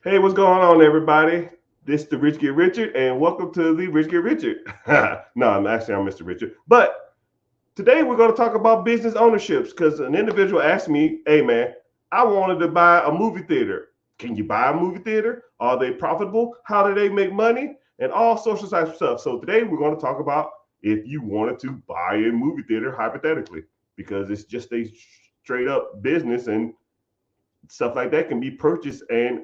Hey, what's going on, everybody? This is the Rich Get Richard, and welcome to the Rich Get Richard. No, I'm Mr. Richard. But today we're going to talk about business ownerships because an individual asked me, "Hey, man, I wanted to buy a movie theater. Can you buy a movie theater? Are they profitable? How do they make money? And all social type of stuff." So today we're going to talk about if you wanted to buy a movie theater hypothetically, because it's just a straight up business and stuff like that can be purchased and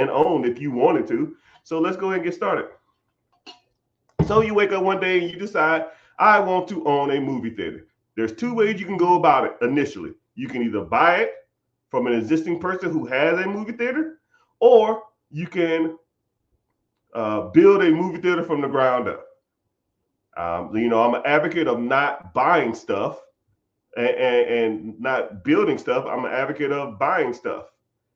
owned if you wanted to. So let's go ahead and get started. So you wake up one day and you decide, I want to own a movie theater. There's two ways you can go about it initially. You can either buy it from an existing person who has a movie theater, or you can build a movie theater from the ground up. I'm an advocate of not buying stuff and not building stuff. I'm an advocate of buying stuff.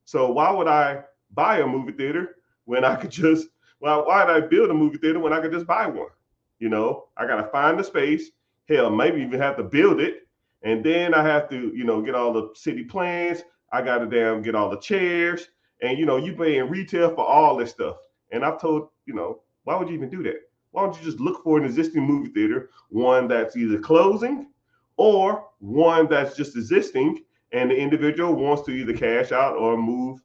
So why would I buy a movie theater when I could just why would I build a movie theater when I could just buy one? I gotta find the space. Hell, maybe even have to build it, and then I have to, get all the city plans. I gotta damn get all the chairs, and you pay in retail for all this stuff. And I've told, why would you even do that? Why don't you just look for an existing movie theater, one that's either closing or one that's just existing, and the individual wants to either cash out or move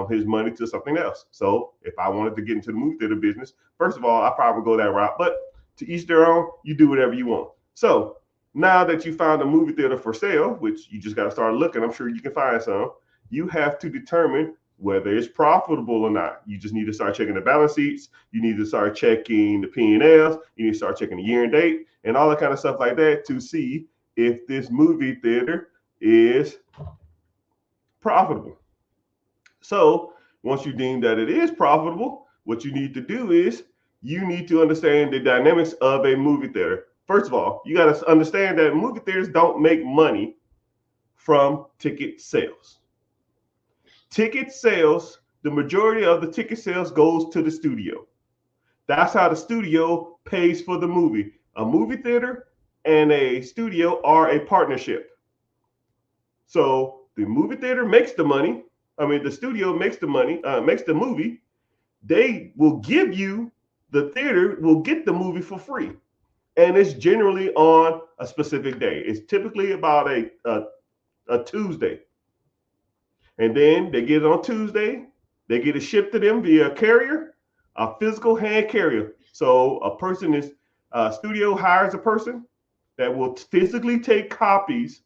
his money to something else. So if I wanted to get into the movie theater business, first of all, I probably go that route. But to each their own, you do whatever you want. So now that you found a movie theater for sale, which you just got to start looking, I'm sure you can find some. You have to determine whether it's profitable or not. You just need to start checking the balance sheets. You need to start checking the P&Ls. You need to start checking the year and date and all that kind of stuff like that to see if this movie theater is profitable. So once you deem that it is profitable, what you need to do is you need to understand the dynamics of a movie theater. First of all, you got to understand that movie theaters don't make money from ticket sales. Ticket sales, the majority of the ticket sales goes to the studio. That's how the studio pays for the movie. A movie theater and a studio are a partnership. So the movie theater makes the money. I mean, the studio makes the money, makes the movie. They will give you, the theater will get the movie for free. And it's generally on a specific day. It's typically about a Tuesday. And then they get it on Tuesday. They get it shipped to them via a carrier, a physical hand carrier. So a person is, studio hires a person that will physically take copies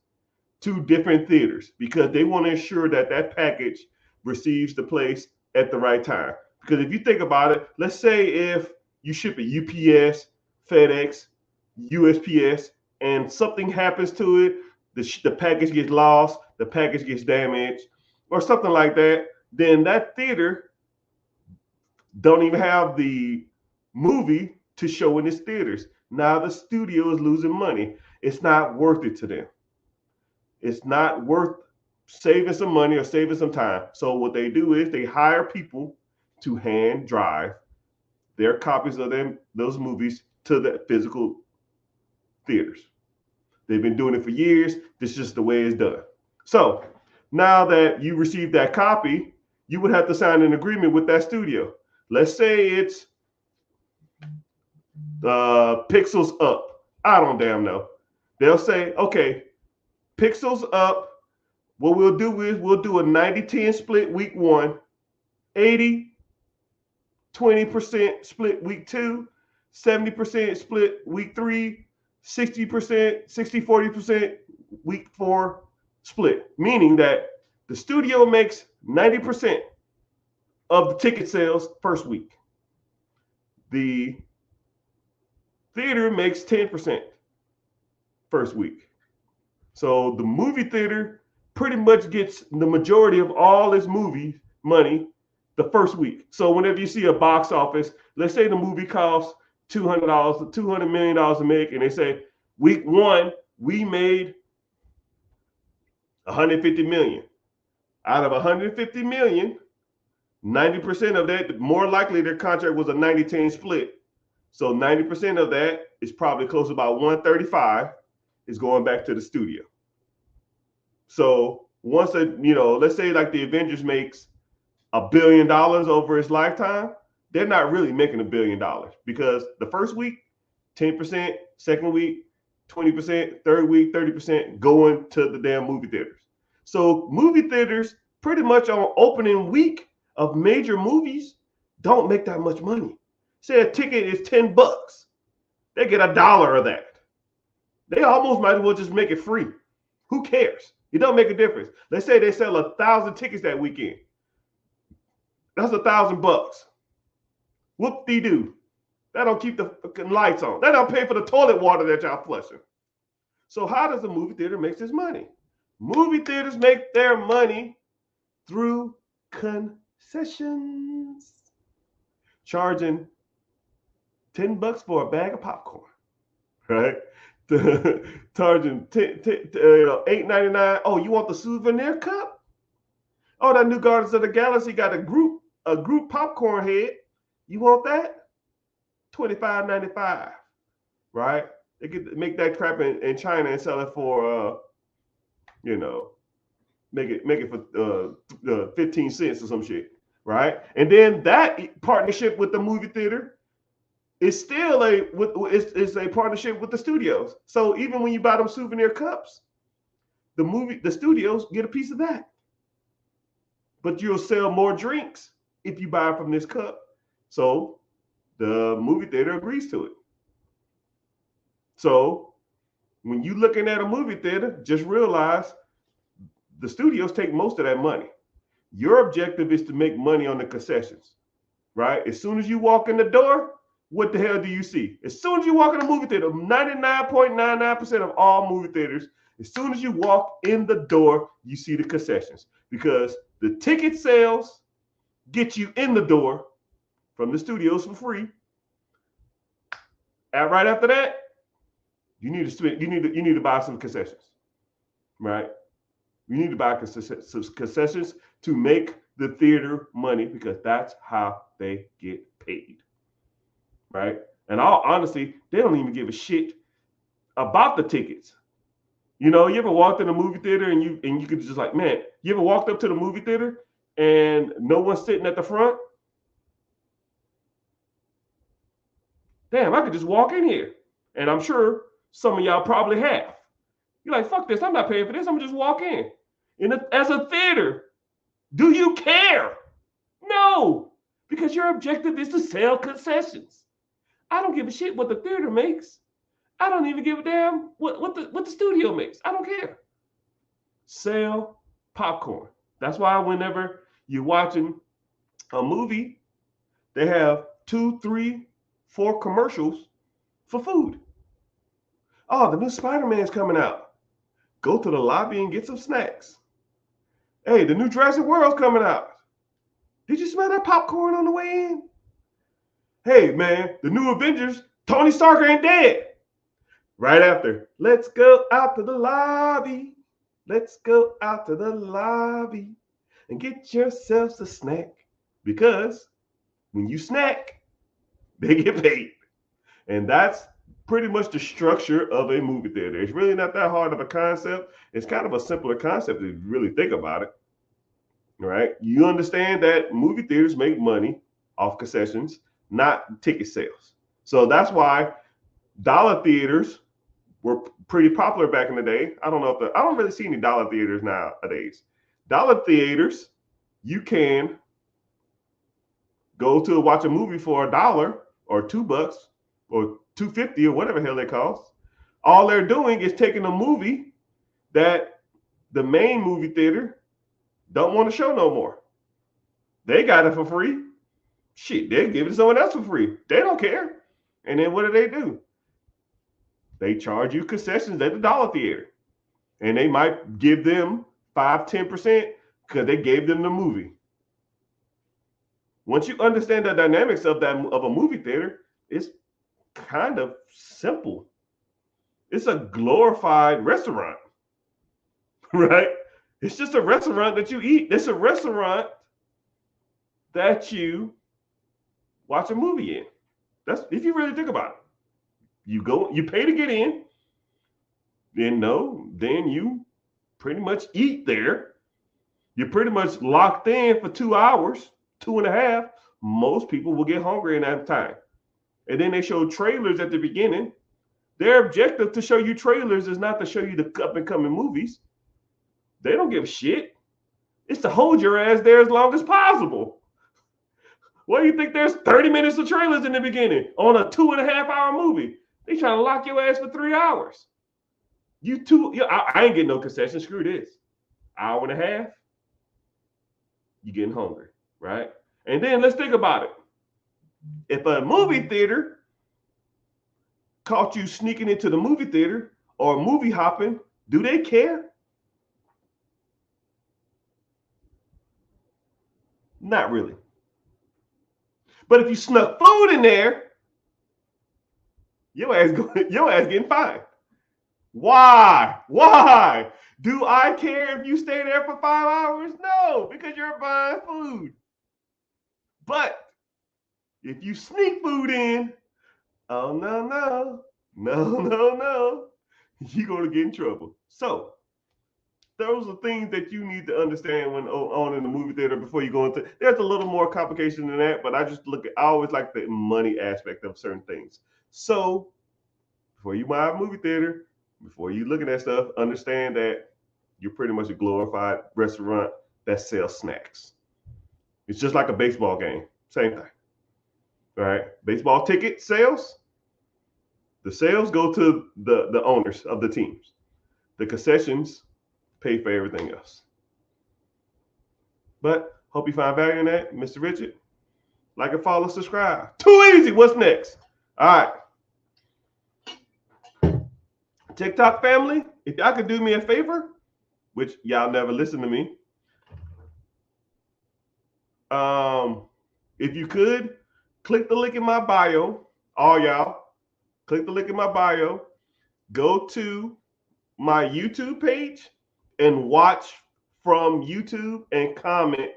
to different theaters because they want to ensure that that package receives the place at the right time. Because if you think about it, let's say if you ship a UPS, FedEx, USPS, and something happens to it, the package gets lost, the package gets damaged, or something like that, then that theater don't even have the movie to show in its theaters. Now the studio is losing money. It's not worth it to them. It's not worth saving some money or saving some time. So what they do is they hire people to hand drive their copies of those movies to the physical theaters. They've been doing it for years. This is just the way it's done. So now that you receive that copy, you would have to sign an agreement with that studio. Let's say it's Pixels Up. I don't damn know. They'll say, okay, Pixels Up. What we'll do is we'll do a 90-10 split week one, 80-20% split week two, 70% split week three, 60%, 60-40% week four split. Meaning that the studio makes 90% of the ticket sales first week. The theater makes 10% first week. So the movie theater pretty much gets the majority of all its movie money the first week. So whenever you see a box office, let's say the movie costs $200, $200 million to make, and they say week one we made 150 million. Out of 150 million, 90% of that, more likely their contract was a 90-10 split. So 90% of that is probably close to about 135 is going back to the studio. So once let's say like the Avengers makes $1 billion over its lifetime, they're not really making $1 billion because the first week, 10%, second week, 20%, third week, 30% going to the damn movie theaters. So movie theaters pretty much on opening week of major movies don't make that much money. Say a ticket is $10, they get $1 of that. They almost might as well just make it free. Who cares? It don't make a difference. Let's say they sell 1,000 tickets that weekend. That's $1,000. Whoop-de-doo. That don't keep the fucking lights on. That don't pay for the toilet water that y'all flushing. So how does the movie theater make this money? Movie theaters make their money through concessions. Charging $10 for a bag of popcorn, right? Charging $8.99. Oh, you want the souvenir cup? Oh, that new Guardians of the Galaxy got a group popcorn head. You want that? $25.95, right? They could make that crap in China and sell it for make it for 15 cents or some shit, right? And then that partnership with the movie theater is still a partnership with the studios. So even when you buy them souvenir cups, the studios get a piece of that. But you'll sell more drinks if you buy from this cup. So the movie theater agrees to it. So when you're looking at a movie theater, just realize the studios take most of that money. Your objective is to make money on the concessions, right? As soon as you walk in the door, what the hell do you see? As soon as you walk in a movie theater, 99.99% of all movie theaters, as soon as you walk in the door, you see the concessions because the ticket sales get you in the door from the studios for free. And right after that, you need to buy some concessions, right? You need to buy concessions to make the theater money because that's how they get paid, right? And honestly, they don't even give a shit about the tickets. You ever walked in a movie theater and you could just like, man, you ever walked up to the movie theater and no one's sitting at the front? Damn, I could just walk in here. And I'm sure some of y'all probably have. You're like, fuck this, I'm not paying for this, I'm gonna just walk in. As a theater, do you care? No, because your objective is to sell concessions. I don't give a shit what the theater makes. I don't even give a damn what the studio makes. I don't care. Sell popcorn. That's why whenever you're watching a movie, they have 2, 3, 4 commercials for food. Oh, the new Spider-Man's coming out. Go to the lobby and get some snacks. Hey, the new Jurassic World's coming out. Did you smell that popcorn on the way in? Hey, man, the new Avengers, Tony Stark ain't dead. Right after, let's go out to the lobby. Let's go out to the lobby and get yourselves a snack. Because when you snack, they get paid. And that's pretty much the structure of a movie theater. It's really not that hard of a concept. It's kind of a simpler concept if you really think about it. Right? You understand that movie theaters make money off concessions, not ticket sales. So that's why dollar theaters were pretty popular back in the day. I don't really see any dollar theaters nowadays. Dollar theaters, you can go to watch a movie for $1 or $2 or $2.50 or whatever the hell they cost. All they're doing is taking a movie that the main movie theater don't want to show no more. They got it for free. Shit, they give it to someone else for free. They don't care. And then what do? They charge you concessions at the dollar theater. And they might give them 5-10% because they gave them the movie. Once you understand the dynamics of a movie theater, it's kind of simple. It's a glorified restaurant, right? It's just a restaurant that you eat. It's a restaurant that you watch a movie in. That's if you really think about it. You go, you pay to get in, then you pretty much eat there, You're pretty much locked in for 2 hours, 2.5. Most people will get hungry in that time. And then they show trailers at the beginning. Their objective to show you trailers is not to show you the up and coming movies. They don't give a shit. It's to hold your ass there as long as possible. Why do you think there's 30 minutes of trailers in the beginning on a 2.5-hour movie? They trying to lock your ass for 3 hours. I ain't getting no concession. Screw this. Hour and a half, you getting hungry, right? And then let's think about it. If a movie theater caught you sneaking into the movie theater or movie hopping, do they care? Not really. But if you snuck food in there, your ass getting fined. Why? Why? Do I care if you stay there for 5 hours? No, because you're buying food. But if you sneak food in, oh no, you're gonna get in trouble. So those are things that you need to understand when owning the movie theater before you go into. There's a little more complication than that, but I always like the money aspect of certain things. So before you buy a movie theater, before you looking at stuff, understand that you're pretty much a glorified restaurant that sells snacks. It's just like a baseball game, same thing. All right, baseball ticket sales. The sales go to the owners of the teams. The concessions pay for everything else. But hope you find value in that, Mr. Richard. Like and follow, subscribe. Too easy. What's next? All right. TikTok family, if y'all could do me a favor, which y'all never listen to me. If you could, click the link in my bio. All y'all, click the link in my bio. Go to my YouTube page and watch from YouTube and comment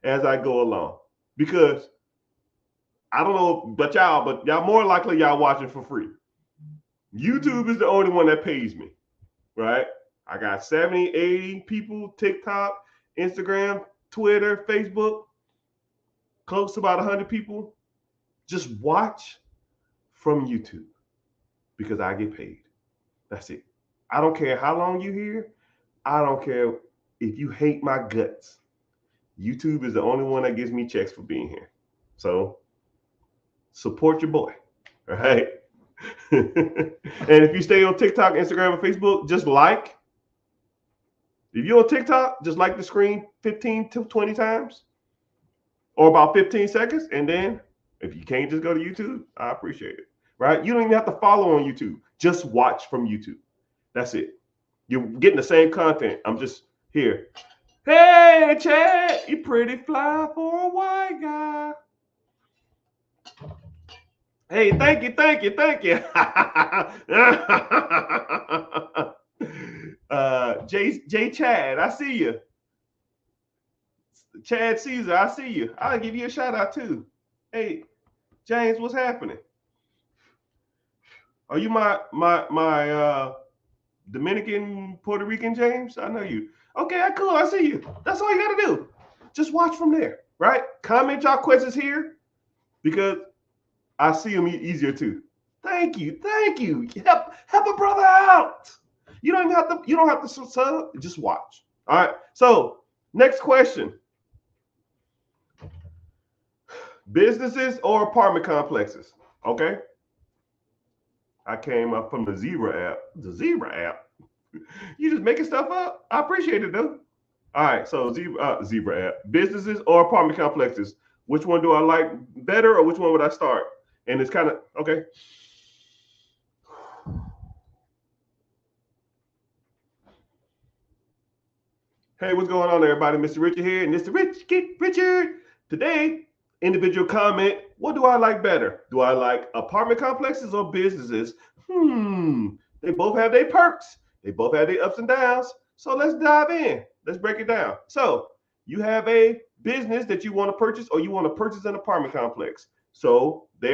as I go along. Because I don't know but y'all more likely y'all watching for free. YouTube is the only one that pays me, right? I got 70, 80 people, TikTok, Instagram, Twitter, Facebook, close to about 100 people. Just watch from YouTube because I get paid. That's it. I don't care how long you're here. I don't care if you hate my guts. YouTube is the only one that gives me checks for being here. So support your boy, all right? And if you stay on TikTok, Instagram, and Facebook, just like. If you're on TikTok, just like the screen 15 to 20 times or about 15 seconds. And then if you can't just go to YouTube, I appreciate it, right? You don't even have to follow on YouTube. Just watch from YouTube. That's it. You're getting the same content. I'm just here. Hey, Chad, you pretty fly for a white guy. Hey, thank you. J Chad, I see you. Chad Caesar, I see you. I'll give you a shout out too. Hey, James, what's happening? Are you my Dominican, Puerto Rican James? I know you. Okay, cool. I see you. That's all you got to do. Just watch from there, right? Comment y'all questions here because I see them easier too. Thank you. Help a brother out. You don't have to sub. Just watch. All right. So next question: businesses or apartment complexes? Okay. I came up from the Zebra app. The Zebra app. You just making stuff up? I appreciate it though. All right, so Zebra app. Businesses or apartment complexes? Which one do I like better or which one would I start? And it's kind of, okay. Hey, what's going on everybody? Mr. Richard here, and Mr. Richard. Today, individual comment, what do I like better? Do I like apartment complexes or businesses? They both have their perks. They both have their ups and downs. So let's dive in. Let's break it down. So you have a business that you want to purchase or you want to purchase an apartment complex. So they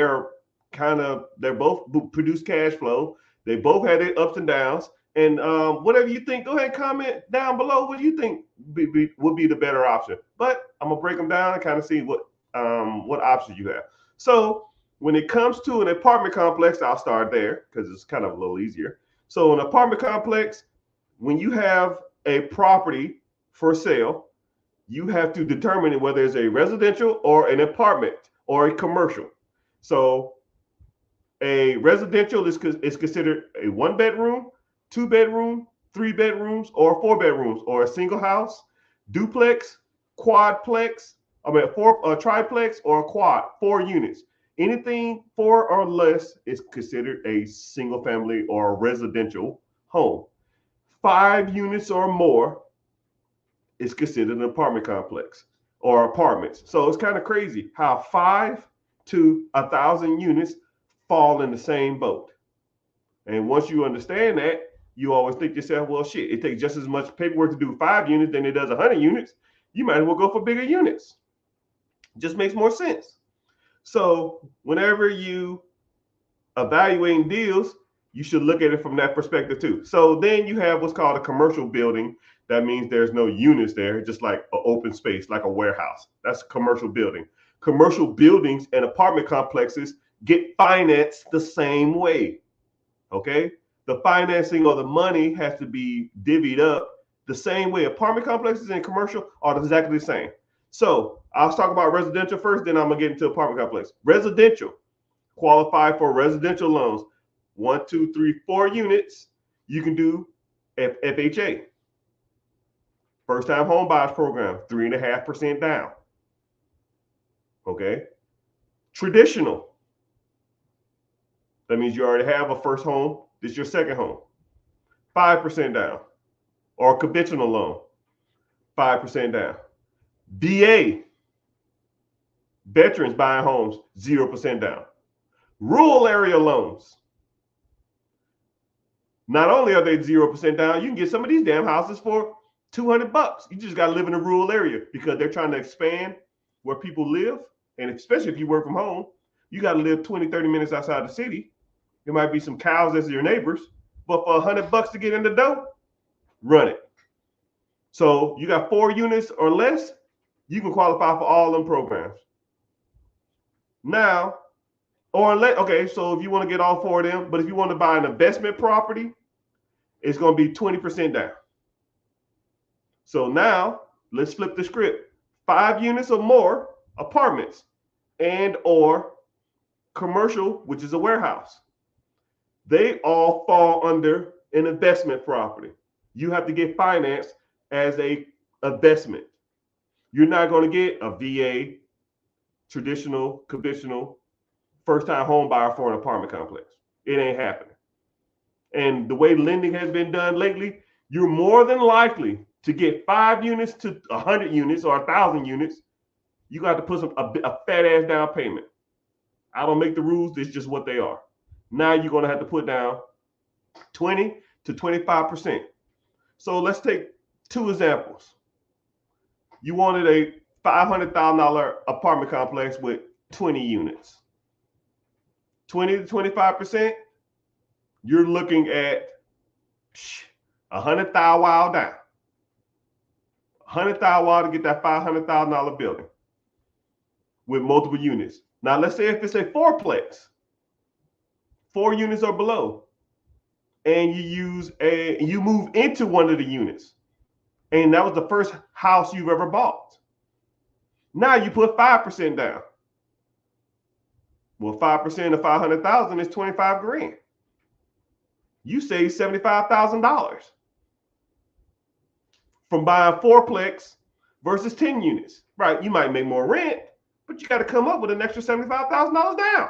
both produce cash flow. They both have their ups and downs. And whatever you think, go ahead and comment down below what you think would be the better option. But I'm gonna break them down and kind of see what options you have. So when it comes to an apartment complex, I'll start there because it's kind of a little easier. So an apartment complex, when you have a property for sale, you have to determine whether it's a residential or an apartment or a commercial. So a residential is considered a 1 bedroom, 2 bedroom, 3 bedrooms, or 4 bedrooms, or a single house, duplex, quadplex, a triplex, or a quad, 4 units. Anything 4 or less is considered a single family or a residential home. 5 units or more is considered an apartment complex or apartments. So it's kind of crazy how 5 to 1,000 units fall in the same boat. And once you understand that, you always think to yourself, well, shit, it takes just as much paperwork to do 5 units than it does 100 units. You might as well go for bigger units. It just makes more sense. So whenever you evaluating deals, you should look at it from that perspective too. So then you have what's called a commercial building. That means there's no units there, just like an open space, like a warehouse. That's a commercial building. Commercial buildings and apartment complexes get financed the same way. Okay? The financing or the money has to be divvied up the same way. Apartment complexes and commercial are exactly the same. So I'll talk about residential first, then I'm gonna get into apartment complex. Residential qualify for residential loans. 1, 2, 3, 4 units. You can do FHA, first time home buyers program, 3.5% down. Okay. Traditional. That means you already have a first home. This is your second home. 5% down. Or conventional loan, 5% down. VA, veterans buying homes, 0% down. Rural area loans. Not only are they 0% down, you can get some of these damn houses for $200. You just got to live in a rural area because they're trying to expand where people live. And especially if you work from home, you got to live 20, 30 minutes outside the city. There might be some cows as your neighbors, but for $100 to get in the door, run it. So you got 4 units or less, you can qualify for all them programs. Now, okay, so if you want to get all 4 of them, but if you want to buy an investment property, it's going to be 20% down. So now let's flip the script. 5 units or more apartments and or commercial, which is a warehouse. They all fall under an investment property. You have to get financed as a investment. You're not going to get a VA, traditional, conventional, first-time home buyer for an apartment complex. It ain't happening. And the way lending has been done lately, you're more than likely to get 5 units to 100 units or 1,000 units. You got to put a fat ass down payment. I don't make the rules. It's just what they are. Now you're going to have to put down 20 to 25%. So let's take 2 examples. You wanted a $500,000 apartment complex with 20 units. 20 to 25%, you're looking at $100,000 down. $100,000 to get that $500,000 building with multiple units. Now let's say if it's a 4-plex, 4 units or below, and you move into one of the units, and that was the first house you've ever bought. Now you put 5% down. Well, 5% of 500,000 is 25 grand. You save $75,000 from buying 4-plex versus 10 units. Right? You might make more rent, but you got to come up with an extra $75,000 down.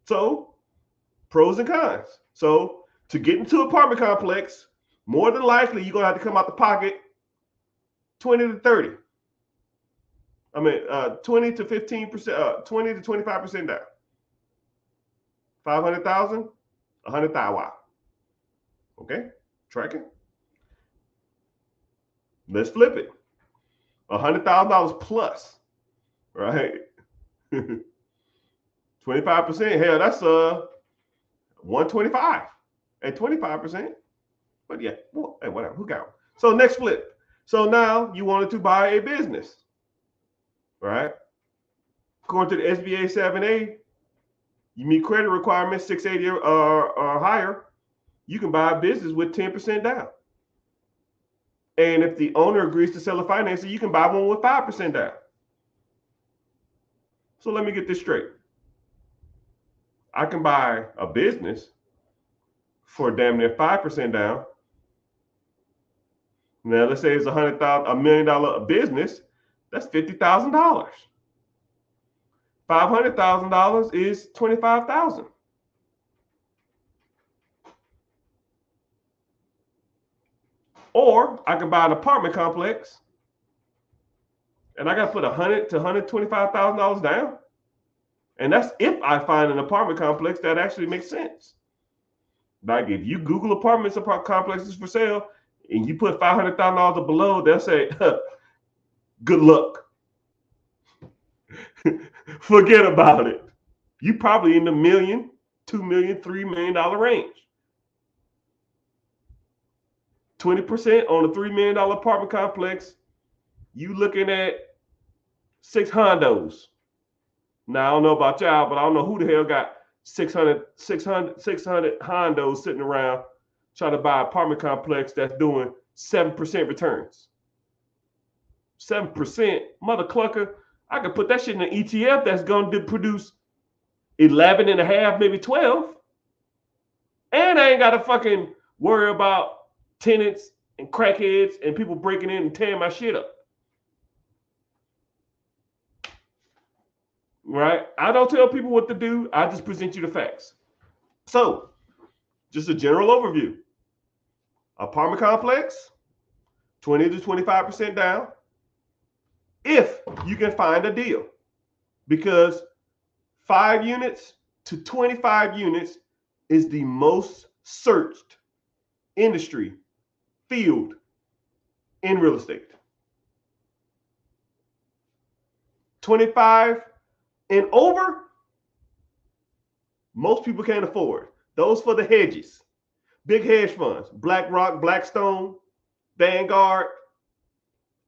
So, pros and cons. So, to get into an apartment complex, more than likely you're gonna have to come out the pocket 20 to 30. 20 to 15%, 20 to 25% down. 500,000, 100,000. Wow. Okay, tracking. Let's flip it. $100,000 plus, right? 25%. Hell, that's 125. at 25%. But yeah, well, hey, whatever. Who got it? So next flip. So now you wanted to buy a business, right? According to the SBA 7A, you meet credit requirements 680 or higher, you can buy a business with 10% down. And if the owner agrees to sell a financing, you can buy one with 5% down. So let me get this straight. I can buy a business for damn near 5% down. Now let's say it's $100,000, $1 million business. That's $50,000. $500,000 is $25,000. Or I can buy an apartment complex, and I got to put $100,000 to $125,000 down. And that's if I find an apartment complex that actually makes sense. Like if you Google apartments complexes for sale, and you put $500,000 or below, they'll say, "Good luck." Forget about it. You probably in the $1 million, $2 million, $3 million range. 20% on a $3 million apartment complex, you looking at 6 Hondos. Now I don't know about y'all, but I don't know who the hell got 600 Hondos sitting around trying to buy an apartment complex that's doing 7% returns. 7%, mother clucker. I could put that shit in an ETF that's going to produce 11 and a half, maybe 12. And I ain't got to fucking worry about tenants and crackheads and people breaking in and tearing my shit up. Right? I don't tell people what to do. I just present you the facts. So, just a general overview. Apartment complex, 20 to 25% down. If you can find a deal, because 5 units to 25 units is the most searched industry field in real estate. 25 and over, most people can't afford. Those for the hedges, big hedge funds, BlackRock, Blackstone, Vanguard,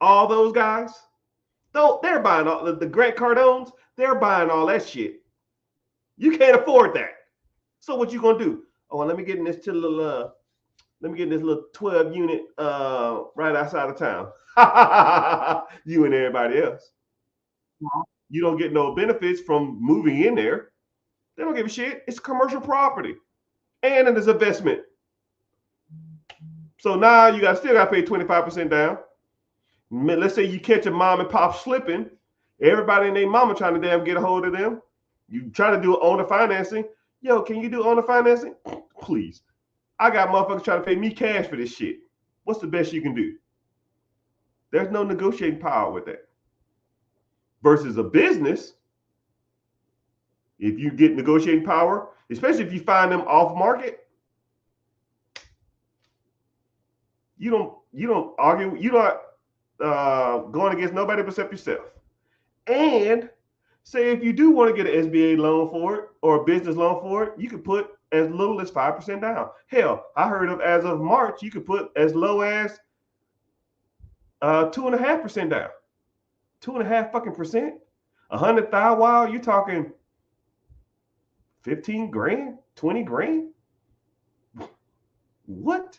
all those guys. They're buying all the Grant Cardones. They're buying all that shit. You can't afford that. So what you gonna do? Oh, let me get in this little 12 unit right outside of town. You and everybody else. You don't get no benefits from moving in there. They don't give a shit. It's commercial property, and it is investment. So now you still got to pay 25% down. Let's say you catch a mom and pop slipping. Everybody and their mama trying to damn get a hold of them. You try to do owner financing. Yo, can you do owner financing? Please. I got motherfuckers trying to pay me cash for this shit. What's the best you can do? There's no negotiating power with that. Versus a business, if you get negotiating power, especially if you find them off market, you don't argue, you're not going against nobody except yourself. And say if you do want to get an SBA loan for it or a business loan for it, you could put as little as 5% down. Hell, I heard of as of March, you could put as low as 2.5% down. 2.5 fucking percent. 100,000. Wow, you're talking 15 grand, 20 grand. What?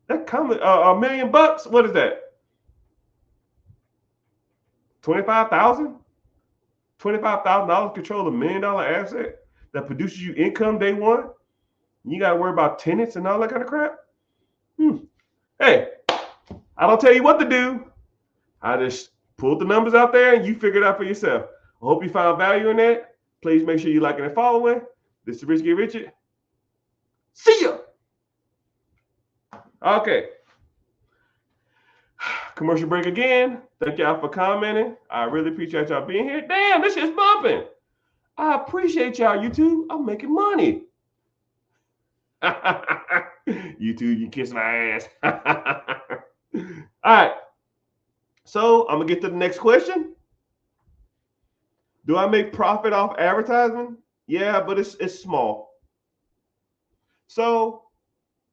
That coming $1 million bucks? What is that? 25,000? $25,000 control $1 million asset that produces you income day one. You got to worry about tenants and all that kind of crap. Hey, I don't tell you what to do. I just pulled the numbers out there and you figure it out for yourself. I hope you found value in that. Please make sure you like and following. This is Rich Get Richard. See ya. Okay. Commercial break again. Thank y'all for commenting. I really appreciate y'all being here. Damn, this shit's bumping. I appreciate y'all, YouTube. I'm making money. YouTube, you kiss my ass. All right. So I'm gonna get to the next question. Do I make profit off advertising? Yeah, but it's small. So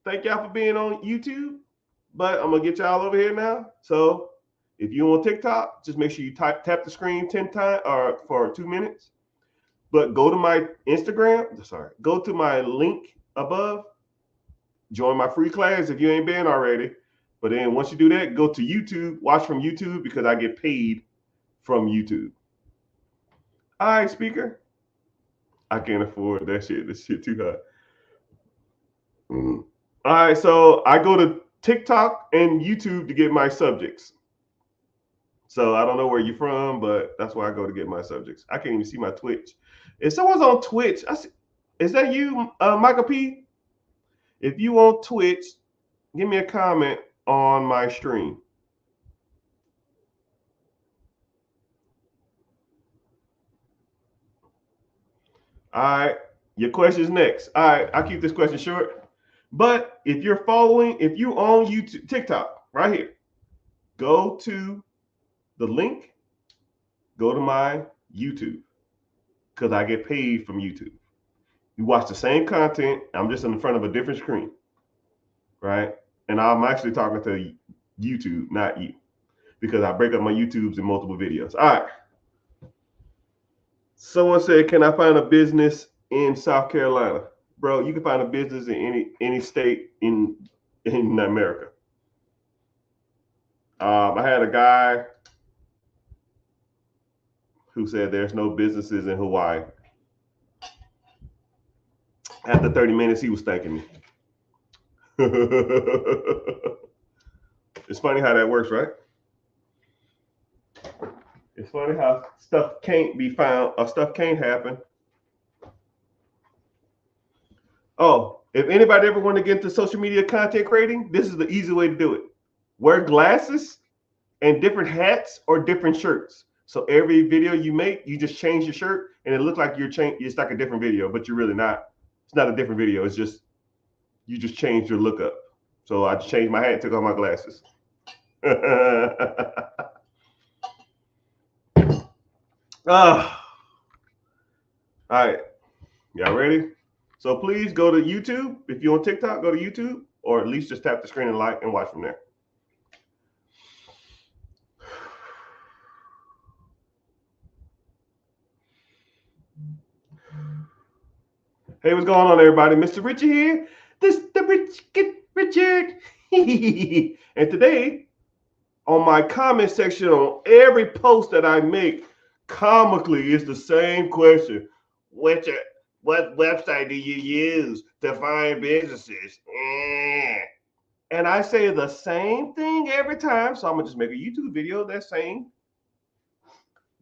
thank y'all for being on YouTube, but I'm gonna get y'all over here now. So if you on TikTok, just make sure you tap the screen 10 times or for 2 minutes. But go to my Instagram. Sorry, go to my link above. Join my free class if you ain't been already. But then once you do that, go to YouTube. Watch from YouTube because I get paid from YouTube. All right, speaker. I can't afford that shit. This shit too hot. All right, so I go to TikTok and YouTube to get my subjects. So I don't know where you're from, but that's where I go to get my subjects. I can't even see my Twitch. If someone's on Twitch, is that you, Michael P? If you on Twitch, give me a comment on my stream. All right, your question's next. All right, I'll keep this question short. But if you're on YouTube, TikTok, right here, go to the link, go to my YouTube, because I get paid from YouTube. You watch the same content, I'm just in front of a different screen, right? And I'm actually talking to YouTube, not you, because I break up my YouTubes in multiple videos. All right. Someone said, can I find a business in South Carolina? Bro, you can find a business in any state in America. I had a guy who said there's no businesses in Hawaii. After 30 minutes, he was thanking me. It's funny how that works, right? It's funny how stuff can't be found or stuff can't happen. Oh, if anybody ever want to get into social media content creating, this is the easy way to do it. Wear glasses and different hats or different shirts. So every video you make, you just change your shirt and it looks like it's like a different video, but you're really not. It's not a different video. It's just, you just changed your look up. So I just changed my hat and took off my glasses. All right. Y'all ready? So please go to YouTube. If you're on TikTok, go to YouTube, or at least just tap the screen and like and watch from there. Hey, what's going on, everybody? Mr. Richard here. This the Rich Get Richard. And today, on my comment section on every post that I make, comically, is the same question. What website do you use to find businesses? And I say the same thing every time. So I'm gonna just make a YouTube video that's saying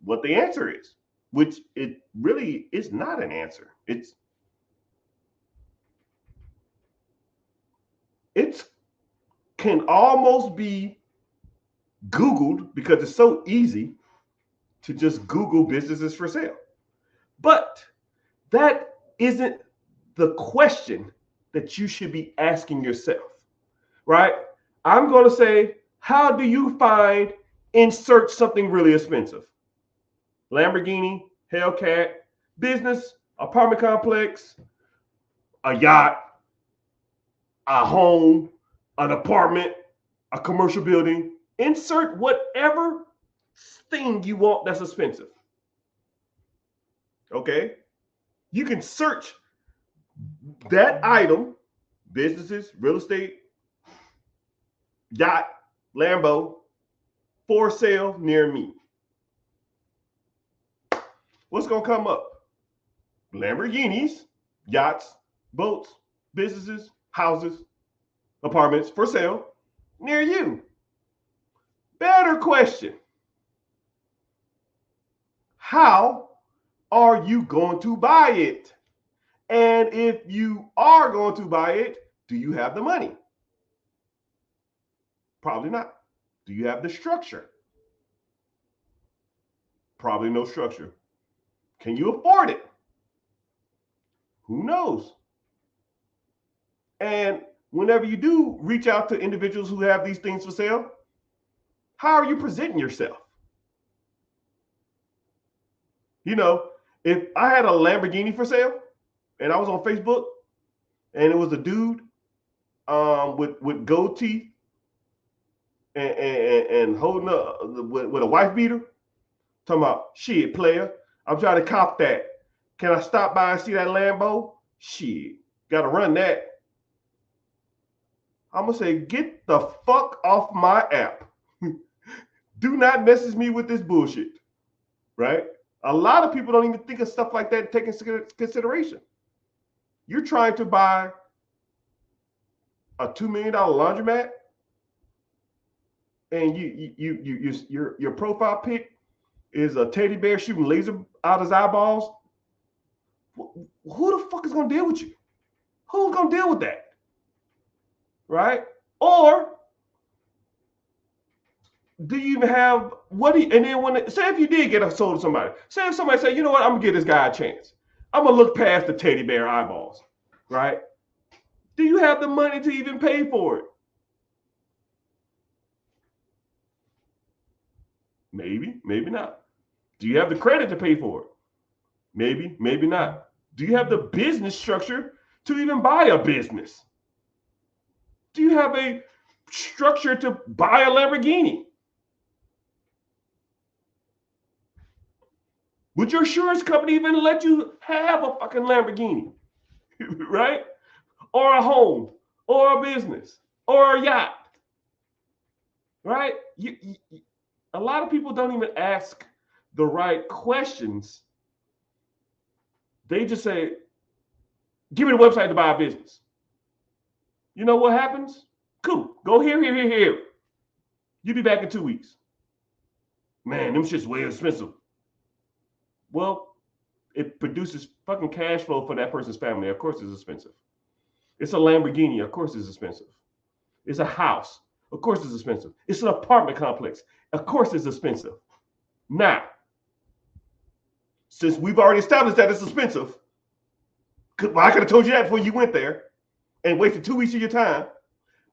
what the answer is, which it really is not an answer. It can almost be Googled because it's so easy to just Google businesses for sale. But that isn't the question that you should be asking yourself, right? I'm going to say, how do you insert something really expensive? Lamborghini, Hellcat, business, apartment complex, a yacht, a home, an apartment, a commercial building. Insert whatever thing you want that's expensive. Okay? You can search that item, businesses, real estate, yacht, Lambo, for sale near me. What's going to come up? Lamborghinis, yachts, boats, businesses, houses, apartments for sale near you. Better question. How are you going to buy it? And if you are going to buy it, do you have the money? Probably not. Do you have the structure? Probably no structure. Can you afford it? Who knows? And whenever you do reach out to individuals who have these things for sale, how are you presenting yourself? You know, if I had a Lamborghini for sale and I was on Facebook, and it was a dude with gold teeth and holding up with a wife beater, talking about, shit, player, I'm trying to cop that. Can I stop by and see that Lambo? Shit, gotta run that. I'm gonna say, get the fuck off my app. Do not message me with this bullshit, right? A lot of people don't even think of stuff like that and take into consideration. You're trying to buy a $2 million laundromat, and your profile pic is a teddy bear shooting laser out his eyeballs. Who the fuck is gonna deal with you? Who's gonna deal with that? Right? Or do you even have and then when say if you did get a sold to somebody, say if somebody say, you know what, I'm gonna give this guy a chance. I'm gonna look past the teddy bear eyeballs, right? Do you have the money to even pay for it? Maybe, maybe not. Do you have the credit to pay for it? Maybe, maybe not. Do you have the business structure to even buy a business? Do you have a structure to buy a Lamborghini? Would your insurance company even let you have a fucking Lamborghini? Right? Or a home, or a business, or a yacht? Right? A lot of people don't even ask the right questions. They just say, give me the website to buy a business. You know what happens? Cool. Go here. You be back in 2 weeks. Man, them shit's way expensive. Well, it produces fucking cash flow for that person's family. Of course it's expensive. It's a Lamborghini. Of course it's expensive. It's a house. Of course it's expensive. It's an apartment complex. Of course it's expensive. Now, since we've already established that it's expensive, well, I could have told you that before you went there and wasted 2 weeks of your time.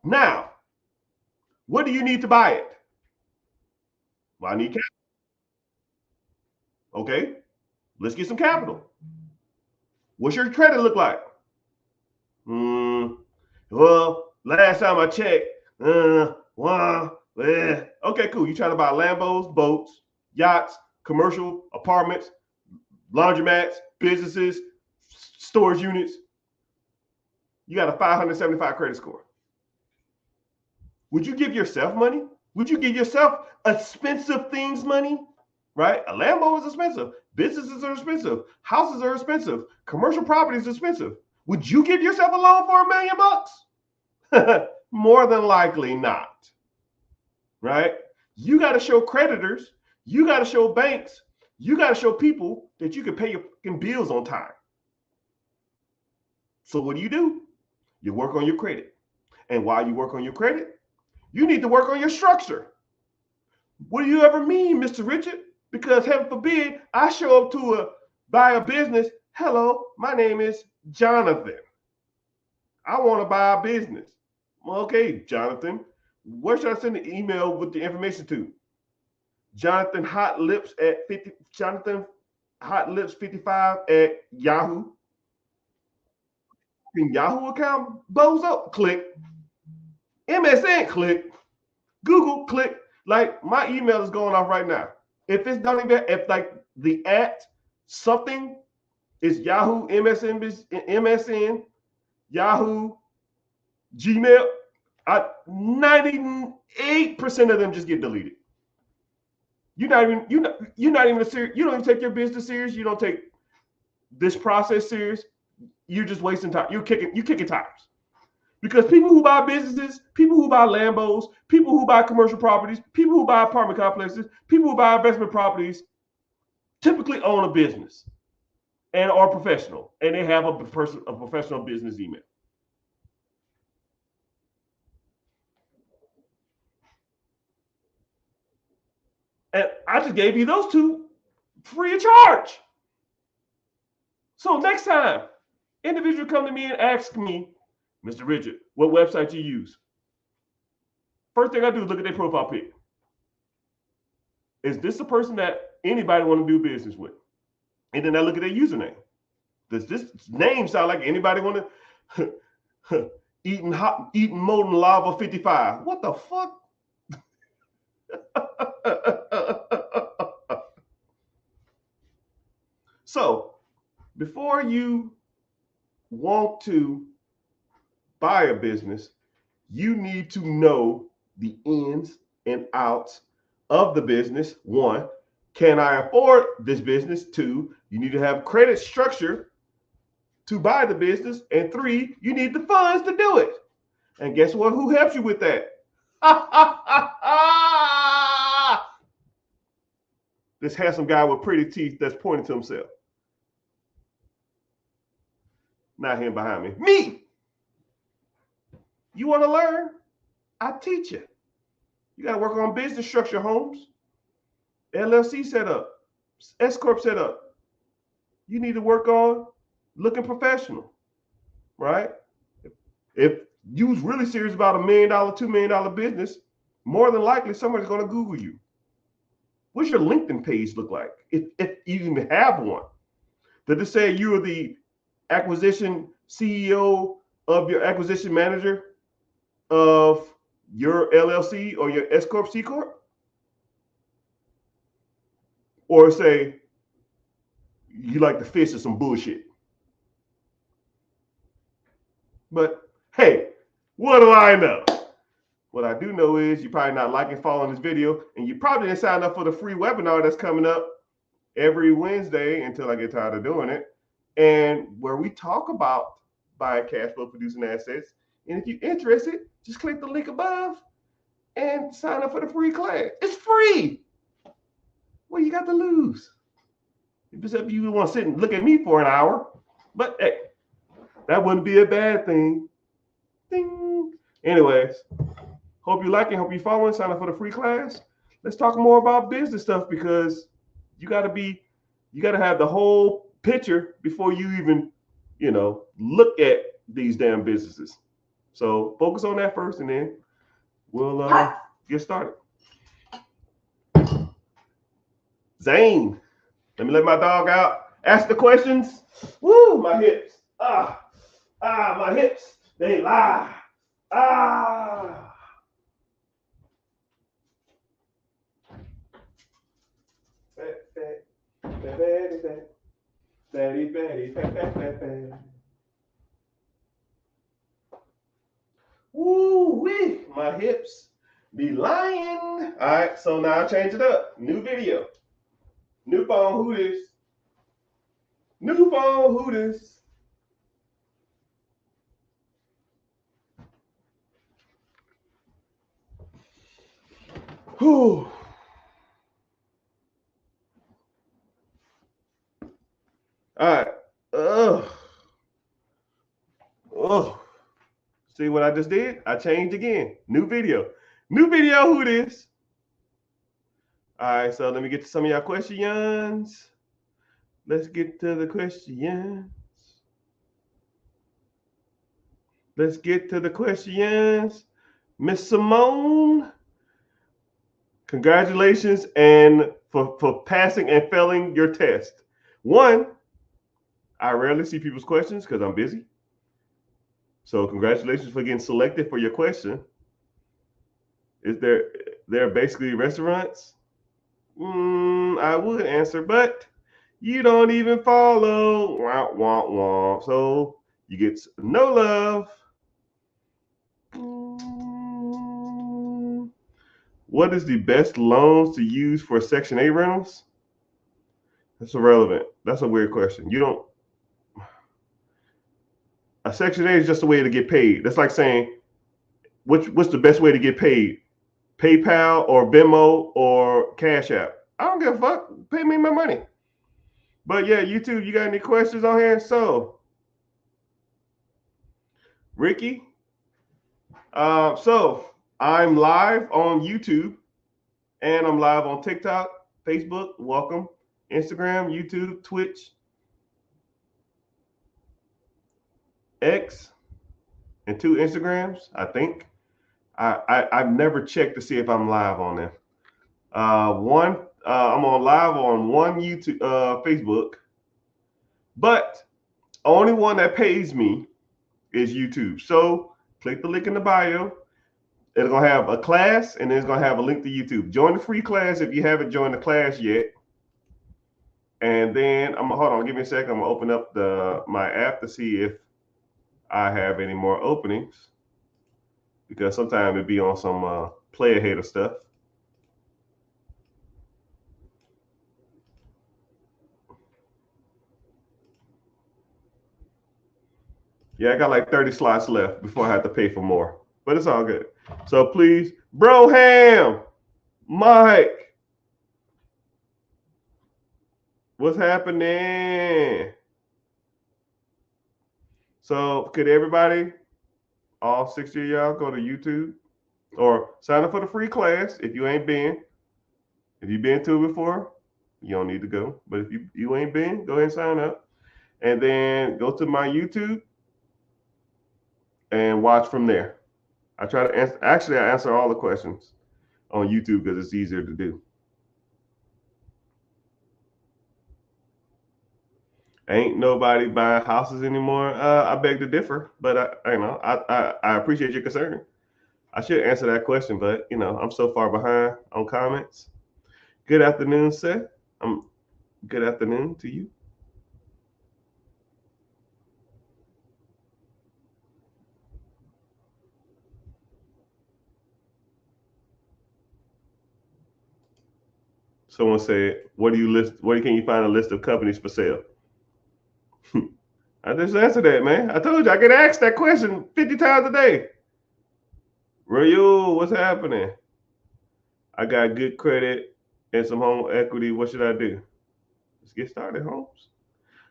Now, what do you need to buy it? Well, I need capital. Okay, let's get some capital. What's your credit look like? Well, last time I checked, okay, cool. You trying to buy Lambos, boats, yachts, commercial apartments, laundromats, businesses, storage units. You got a 575 credit score. Would you give yourself money? Would you give yourself expensive things money? Right? A Lambo is expensive. Businesses are expensive. Houses are expensive. Commercial property is expensive. Would you give yourself a loan for $1 million? More than likely not. Right? You got to show creditors. You got to show banks. You got to show people that you can pay your fucking bills on time. So what do? You work on your credit. And while you work on your credit, you need to work on your structure. What do you ever mean, Mr. Richard? Because heaven forbid, I show up to buy a business. Hello, my name is Jonathan. I want to buy a business. Okay, Jonathan, where should I send the email with the information to? Jonathan Hot Lips at 50. Jonathan Hot Lips 55 at Yahoo. Yahoo account, bozo, click. MSN, click. Google, click. Like my email is going off right now. If it's not even, if like the at something is Yahoo, MSN, Yahoo, Gmail, 98% of them just get deleted. You're not even serious. You don't even take your business serious. You don't take this process serious. You're just wasting time. You're kicking tires. Because people who buy businesses, people who buy Lambos, people who buy commercial properties, people who buy apartment complexes, people who buy investment properties, typically own a business and are professional, and they have a professional business email. And I just gave you those two free of charge. So next time, individual come to me and ask me, Mr. Richard, what website you use? First thing I do is look at their profile pic. Is this a person that anybody want to do business with? And then I look at their username. Does this name sound like anybody want to? eating molten lava 55. What the fuck? So before you want to buy a business, you need to know the ins and outs of the business. One, can I afford this business? Two, you need to have credit structure to buy the business. And three, you need the funds to do it. And guess what? Who helps you with that? This handsome guy with pretty teeth that's pointing to himself. Not him behind me. Me! You want to learn? I teach you. You got to work on business structure, Holmes. LLC setup, S Corp setup. You need to work on looking professional, right? If you was really serious about $1 million, $2 million business, more than likely somebody's going to Google you. What's your LinkedIn page look like? If you even have one. Did it say you are the acquisition CEO of your acquisition manager of your LLC or your S Corp, C Corp? Or say you like to fish or some bullshit. But hey, what do I know? What I do know is you're probably not liking, following this video, and you probably didn't sign up for the free webinar that's coming up every Wednesday until I get tired of doing it, and where we talk about buying cash flow producing assets. And if you're interested, just click the link above and sign up for the free class. It's free. What you got to lose? Except if you want to sit and look at me for an hour. But hey, that wouldn't be a bad thing. Ding. Anyways, hope you like it. Hope you following. Sign up for the free class. Let's talk more about business stuff, because you got to have the whole picture before you even, look at these damn businesses. So focus on that first, and then we'll get started. Zane, let me let my dog out. Ask the questions. Woo, my hips. My hips. They lie. Woo wee, my hips be lying. All right, so now I change it up. New video. New phone, who this? New phone, who this? Whew. All right. See what I just did? I changed again. New video. New video, who this? All right, so let me get to some of y'all questions. Let's get to the questions. Let's get to the questions. Miss Simone, congratulations and for passing and failing your test. One, I rarely see people's questions because I'm busy. So congratulations for getting selected for your question. Is there basically restaurants? I would answer, but you don't even follow. Wah, wah, wah. So you get no love. What is the best loans to use for Section 8 rentals? That's irrelevant. That's a weird question. A Section 8 is just a way to get paid. That's like saying, what's the best way to get paid? PayPal or Venmo or Cash App? I don't give a fuck. Pay me my money. But yeah, YouTube, you got any questions on here? So, Ricky. So I'm live on YouTube and I'm live on TikTok, Facebook, welcome, Instagram, YouTube, Twitch, X, and 2 Instagrams, I think. I've never checked to see if I'm live on them. I'm on live on one YouTube, Facebook, but only one that pays me is YouTube. So click the link in the bio. It's gonna have a class, and then it's gonna have a link to YouTube. Join the free class if you haven't joined the class yet. And then hold on, give me a second. I'm gonna open up my app to see if I have any more openings, because sometimes it'd be on some player hater stuff. Yeah, I got like 30 slots left before I have to pay for more, but it's all good. So please, Broham, Mike, what's happening? So could everybody, all 60 of y'all, go to YouTube or sign up for the free class if you ain't been. If you've been to it before, you don't need to go. But if you ain't been, go ahead and sign up. And then go to my YouTube and watch from there. I try to answer, actually, I answer all the questions on YouTube because it's easier to do. Ain't nobody buying houses anymore. I beg to differ, but I appreciate your concern. I should answer that question, but I'm so far behind on comments. Good afternoon, Seth. Good afternoon to you. Someone said, "What do you list? Where can you find a list of companies for sale?" I just answered that, man. I told you I get asked that question 50 times a day. Rayo, what's happening? I got good credit and some home equity. What should I do? Let's get started, Holmes.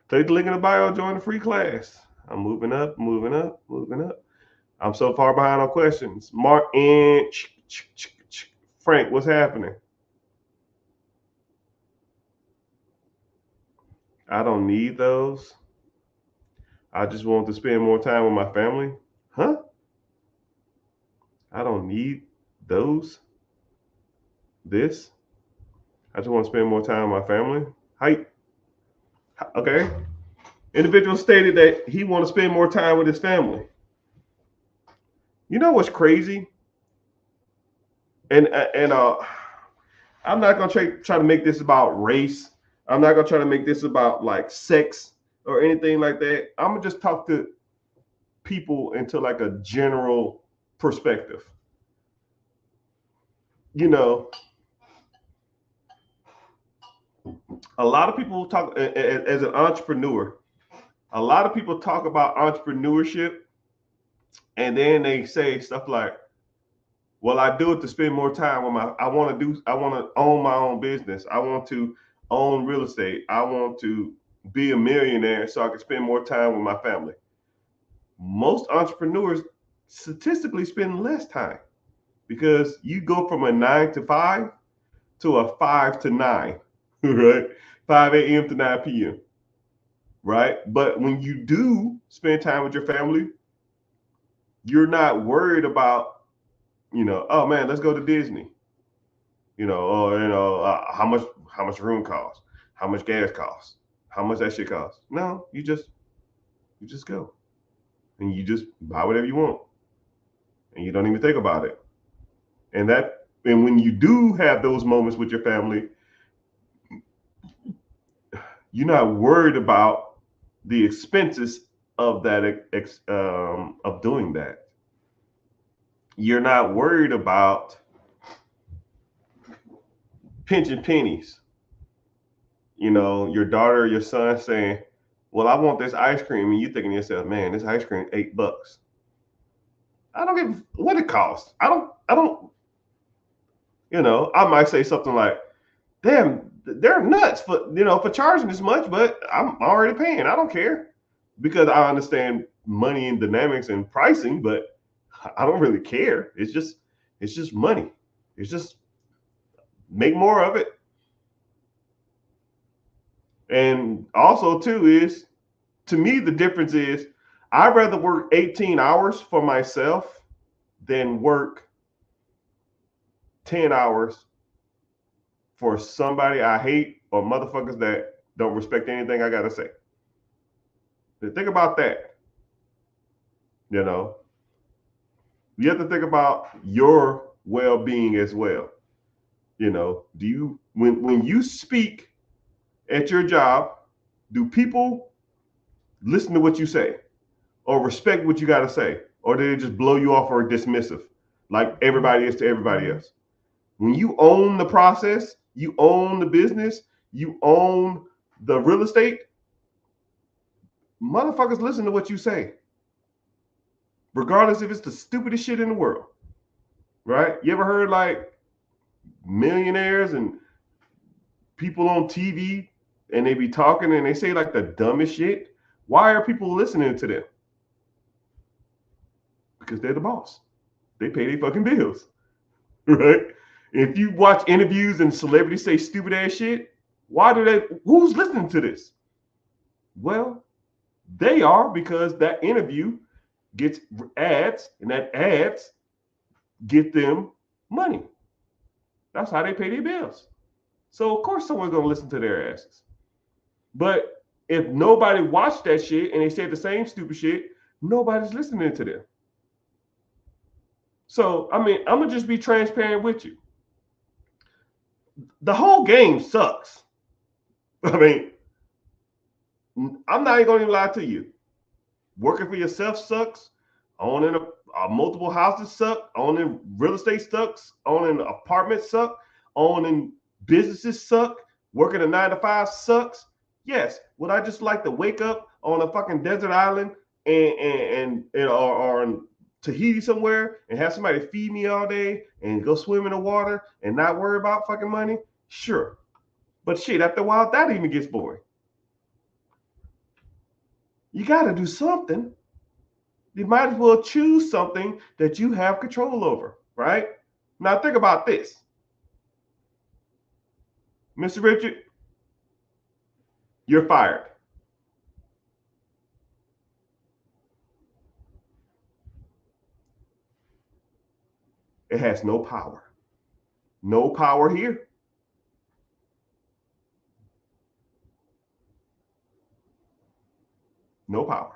Click the link in the bio. Join the free class. I'm moving up, moving up, moving up. I'm so far behind on questions. Mark and Frank, what's happening? I don't need those. I just want to spend more time with my family. Huh? I don't need those. This. I just want to spend more time with my family. Height. Okay. Individual stated that he want to spend more time with his family. You know what's crazy? And I'm not gonna try to make this about race. I'm not gonna try to make this about like sex or anything like that. I'm gonna just talk to people into like a general perspective. A lot of people talk as an entrepreneur. A lot of people talk about entrepreneurship, and then they say stuff like, "Well, I do it to spend more time with I want to own my own business. I want to own real estate. I want to be a millionaire so I can spend more time with my family." Most entrepreneurs statistically spend less time because you go from a 9 to 5 to a 5 to 9, right? 5 a.m. to 9 p.m. Right? But when you do spend time with your family, you're not worried about, oh man, let's go to Disney, or how much room costs, how much gas costs, how much that shit costs. No, you just go and you just buy whatever you want, and you don't even think about it. And when you do have those moments with your family, you're not worried about the expenses of that of doing that. You're not worried about pinching pennies. Your daughter or your son saying, "Well, I want this ice cream," and you thinking to yourself, "Man, this ice cream $8. I don't give what it costs. I don't. I might say something like, "Damn, they're nuts for charging this much," but I'm already paying. I don't care because I understand money and dynamics and pricing, but I don't really care. It's just money. It's just make more of it. And also too is, to me, the difference is I'd rather work 18 hours for myself than work 10 hours for somebody I hate or motherfuckers that don't respect anything I gotta say. Think about that. You know, you have to think about your well-being as well. You know, do you when you speak at your job, do people listen to what you say or respect what you got to say, or do they just blow you off or dismissive like everybody is to everybody else? When you own the process, you own the business, you own the real estate, motherfuckers listen to what you say, regardless if it's the stupidest shit in the world, right? You ever heard like millionaires and people on TV and they be talking and they say like the dumbest shit? Why are people listening to them? Because they're the boss. They pay their fucking bills, right? If you watch interviews and celebrities say stupid ass shit, who's listening to this? Well, they are, because that interview gets ads and that ads get them money. That's how they pay their bills. So of course someone's gonna listen to their asses. But if nobody watched that shit and they said the same stupid shit, nobody's listening to them. So I mean, I'm gonna just be transparent with you. The whole game sucks. I mean, I'm not even gonna even lie to you. Working for yourself sucks. Owning multiple houses suck. Owning real estate sucks. Owning apartments suck. Owning businesses suck. Working a 9 to 5 sucks. Yes. Would I just like to wake up on a fucking desert island or in Tahiti somewhere and have somebody feed me all day and go swim in the water and not worry about fucking money? Sure. But shit, after a while, that even gets boring. You got to do something. You might as well choose something that you have control over, right? Now think about this. Mr. Richard, you're fired. It has no power. No power here. No power.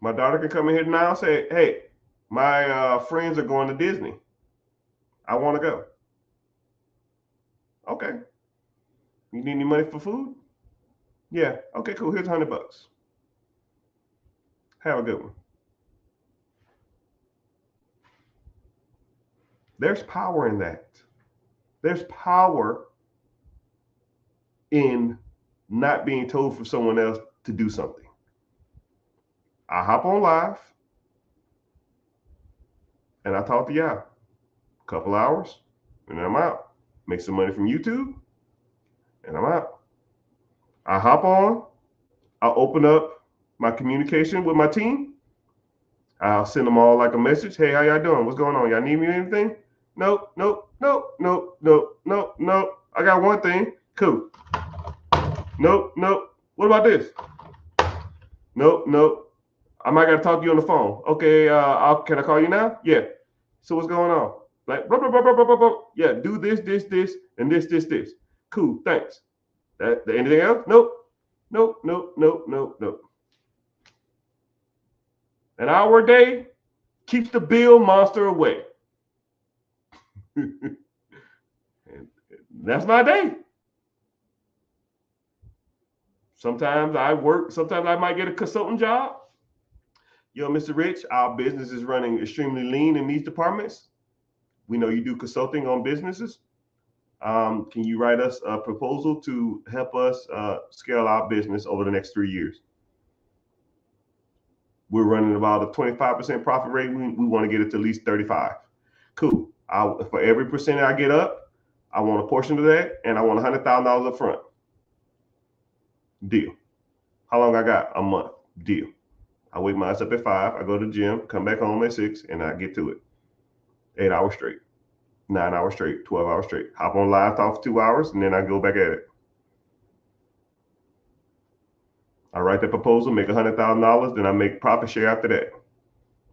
My daughter can come in here now and say, hey, my friends are going to Disney. I want to go. Okay. You need any money for food? Yeah. Okay, cool. Here's $100. Have a good one. There's power in that. There's power in not being told for someone else to do something. I hop on live and I talk to y'all. A couple hours and then I'm out. Make some money from YouTube and I'm out. I hop on. I'll open up my communication with my team. I'll send them all like a message. Hey, how y'all doing? What's going on? Y'all need me anything? Nope. I got one thing. Cool. Nope. What about this? Nope. I might gotta talk to you on the phone. Okay, can I call you now? Yeah. So what's going on? Like, blah, blah, blah, blah, blah, blah. Yeah, do this, and this. Cool, thanks. Anything else? Nope. An hour a day keeps the bill monster away. And that's my day. Sometimes I work, sometimes I might get a consultant job. Yo, Mr. Rich, our business is running extremely lean in these departments. We know you do consulting on businesses. Can you write us a proposal to help us scale our business over the next 3 years? We're running about a 25% profit rate. We want to get it to at least 35. Cool. For every percent I get up, I want a portion of that, and I want $100,000 up front. Deal. How long I got? A month. Deal. I wake my ass up at 5. I go to the gym, come back home at 6, and I get to it. 8 hours straight, 9 hours straight, 12 hours straight. Hop on live, talk for 2 hours, and then I go back at it. I write the proposal, make $100,000, then I make profit share after that.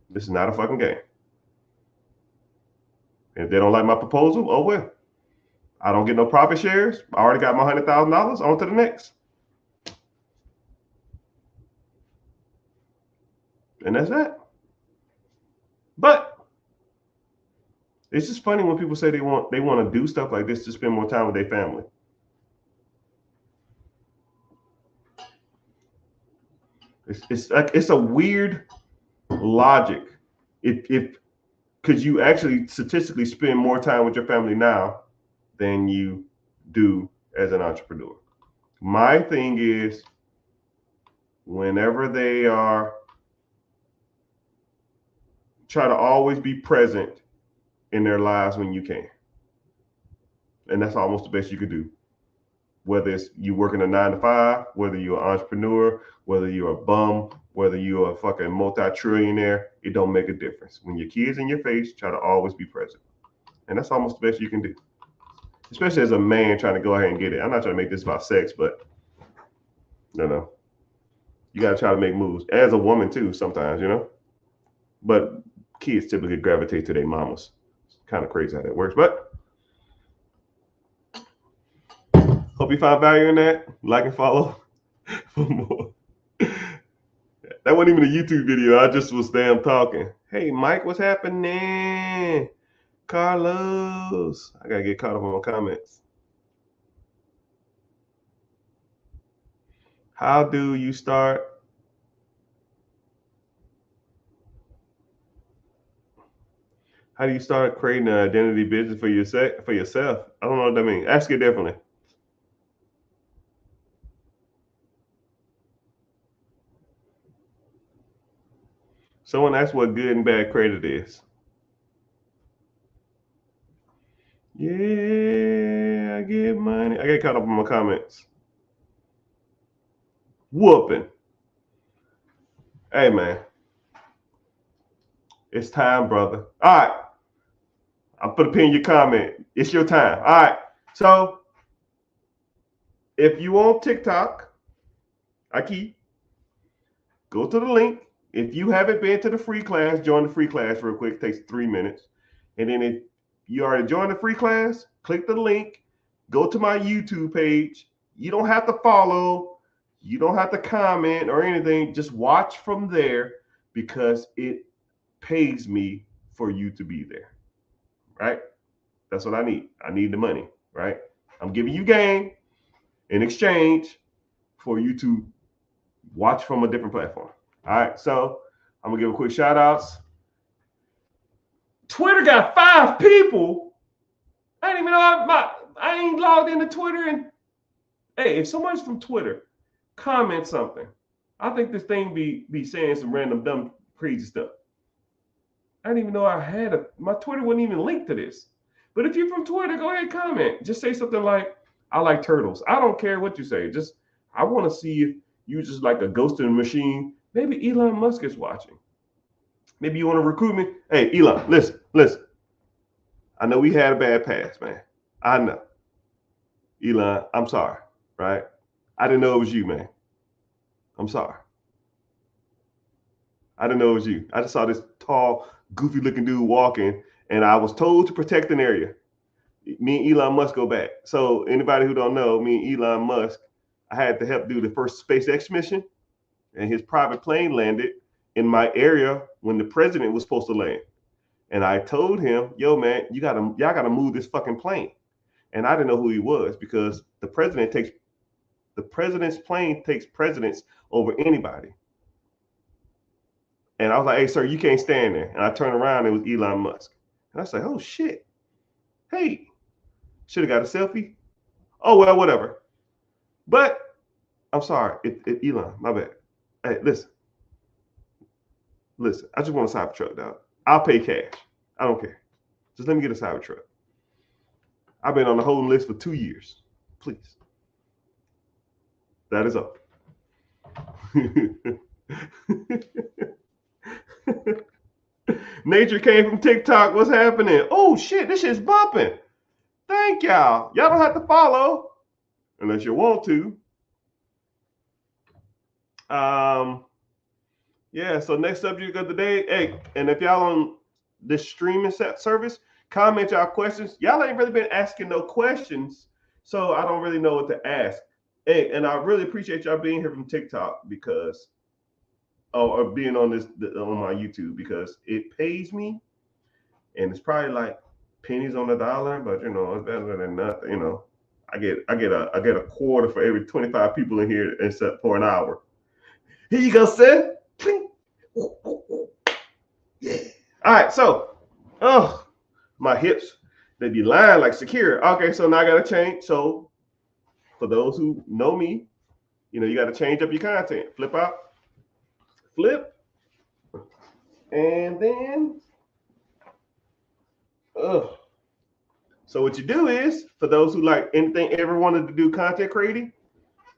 This is not a fucking game. If they don't like my proposal, oh well. I don't get no profit shares. I already got my $100,000. On to the next. And that's that. But it's just funny when people say they want to do stuff like this to spend more time with their family. It's a weird logic. If because you actually statistically spend more time with your family now than you do as an entrepreneur. My thing is, whenever they are, try to always be present in their lives when you can. And that's almost the best you could do. Whether it's you working a 9 to 5, whether you're an entrepreneur, whether you're a bum, whether you're a fucking multi-trillionaire, it don't make a difference. When your kids in your face, try to always be present. And that's almost the best you can do. Especially as a man trying to go ahead and get it. I'm not trying to make this about sex, but no. You got to try to make moves. As a woman too, sometimes, But kids typically gravitate to their mamas. It's kind of crazy how that works. But hope you found value in that. Like and follow for more. That wasn't even a YouTube video. I just was damn talking. Hey, Mike, what's happening? Carlos. I got to get caught up on my comments. How do you start? How do you start creating an identity business for yourself? I don't know what that means. Ask it differently. Someone asked what good and bad credit is. Yeah, I get money. I get caught up on my comments. Whooping. Hey, man. It's time, brother. All right. I'll put a pin in your comment. It's your time. All right. So, if you on TikTok, go to the link. If you haven't been to the free class, join the free class real quick. It takes 3 minutes. And then if you already joined the free class, click the link. Go to my YouTube page. You don't have to follow. You don't have to comment or anything. Just watch from there because it pays me for you to be there. Right? That's what I need. I need the money. Right? I'm giving you game in exchange for you to watch from a different platform. All right, so I'm gonna give a quick shout outs. Twitter got 5 people. I didn't even know I ain't logged into Twitter. And hey, if someone's from Twitter, comment something. I think this thing be saying some random dumb crazy stuff. I didn't even know I had my Twitter wasn't even linked to this. But if you're from Twitter, go ahead and comment. Just say something like, I like turtles. I don't care what you say. Just I want to see if you just like a ghost in the machine. Maybe Elon Musk is watching. Maybe you want to recruit me. Hey, Elon, listen. I know we had a bad past, man. I know. Elon, I'm sorry, right? I didn't know it was you, man. I'm sorry. I didn't know it was you. I just saw this tall, goofy looking dude walking, and I was told to protect an area. Me and Elon Musk go back. So anybody who don't know, me and Elon Musk, I had to help do the first SpaceX mission, and his private plane landed in my area when the president was supposed to land. And I told him, yo, man, y'all gotta move this fucking plane. And I didn't know who he was because the president's plane takes precedence over anybody. And I was like, hey, sir, you can't stand there. And I turned around, and it was Elon Musk. And I was like, oh shit. Hey, should have got a selfie. Oh, well, whatever. But I'm sorry, Elon, my bad. Hey, listen, I just want a Cybertruck, dog. I'll pay cash. I don't care. Just let me get a Cybertruck. I've been on the holding list for 2 years. Please. That is all. Nature came from TikTok. What's happening? Oh shit, this shit's bumping. Thank y'all. Y'all don't have to follow unless you want to. Yeah, so next subject of the day. Hey, and if y'all on this streaming service, comment y'all questions. Y'all ain't really been asking no questions, so I don't really know what to ask. Hey, and I really appreciate y'all being here from TikTok because or being on on my YouTube, because it pays me, and it's probably like pennies on the dollar, but you know, it's better than nothing. You know, I get a quarter for every 25 people in here, except for an hour. Here you go, son. Yeah. All right, so oh, my hips, they be lying like secure. Okay, so now I gotta change. So for those who know me, you know, you gotta change up your content. Flip out, flip, and then so what you do is, for those who like anything ever wanted to do content creating,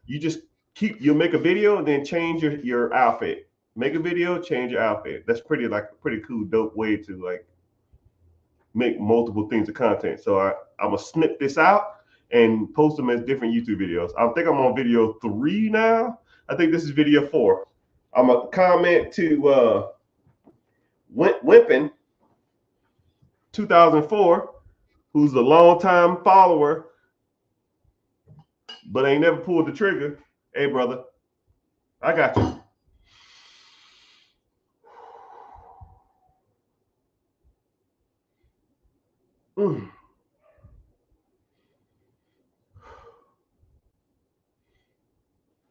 you just you'll make a video and then change your outfit. Make a video, change your outfit. That's pretty cool, dope way to like make multiple things of content. So I'm gonna snip this out and post them as different YouTube videos. I think I'm on video 3 now. I think this is video 4. I'm gonna comment to Wimpin 2004, who's a longtime follower, but ain't never pulled the trigger. Hey, brother, I got you.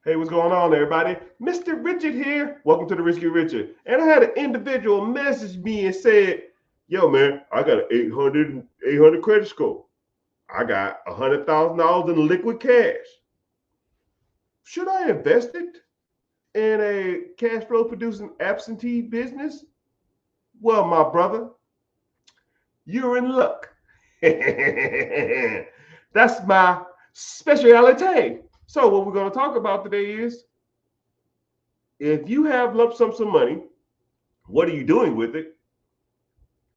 Hey, what's going on, everybody? Mr. Richard here. Welcome to the Rich Get Richard. And I had an individual message me and said, yo, man, I got an 800 credit score. I got $100,000 in liquid cash. Should I invest it in a cash flow producing absentee business? Well, my brother, you're in luck. That's my specialty. So what we're going to talk about today is, if you have lump sum some money, what are you doing with it?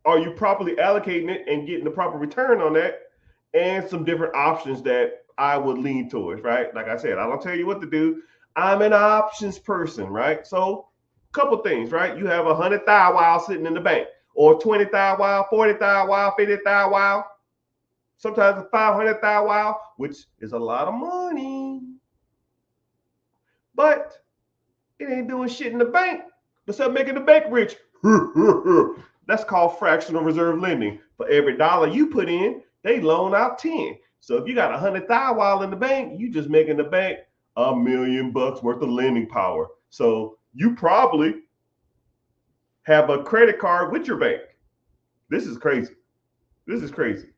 Are you properly allocating it and getting the proper return on that? And some different options that I would lean towards, right? Like I said, I don't tell you what to do. I'm an options person, right? So a couple things, right? You have 100,000 while sitting in the bank, or 20,000 while, 40,000 while, 50,000 while. Sometimes it's 500,000 while, which is a lot of money. But it ain't doing shit in the bank besides making the bank rich. That's called fractional reserve lending. For every dollar you put in, they loan out 10. So if you got 100,000 while in the bank, you just making the bank $1 million worth of lending power. So you probably have a credit card with your bank. This is crazy. This is crazy.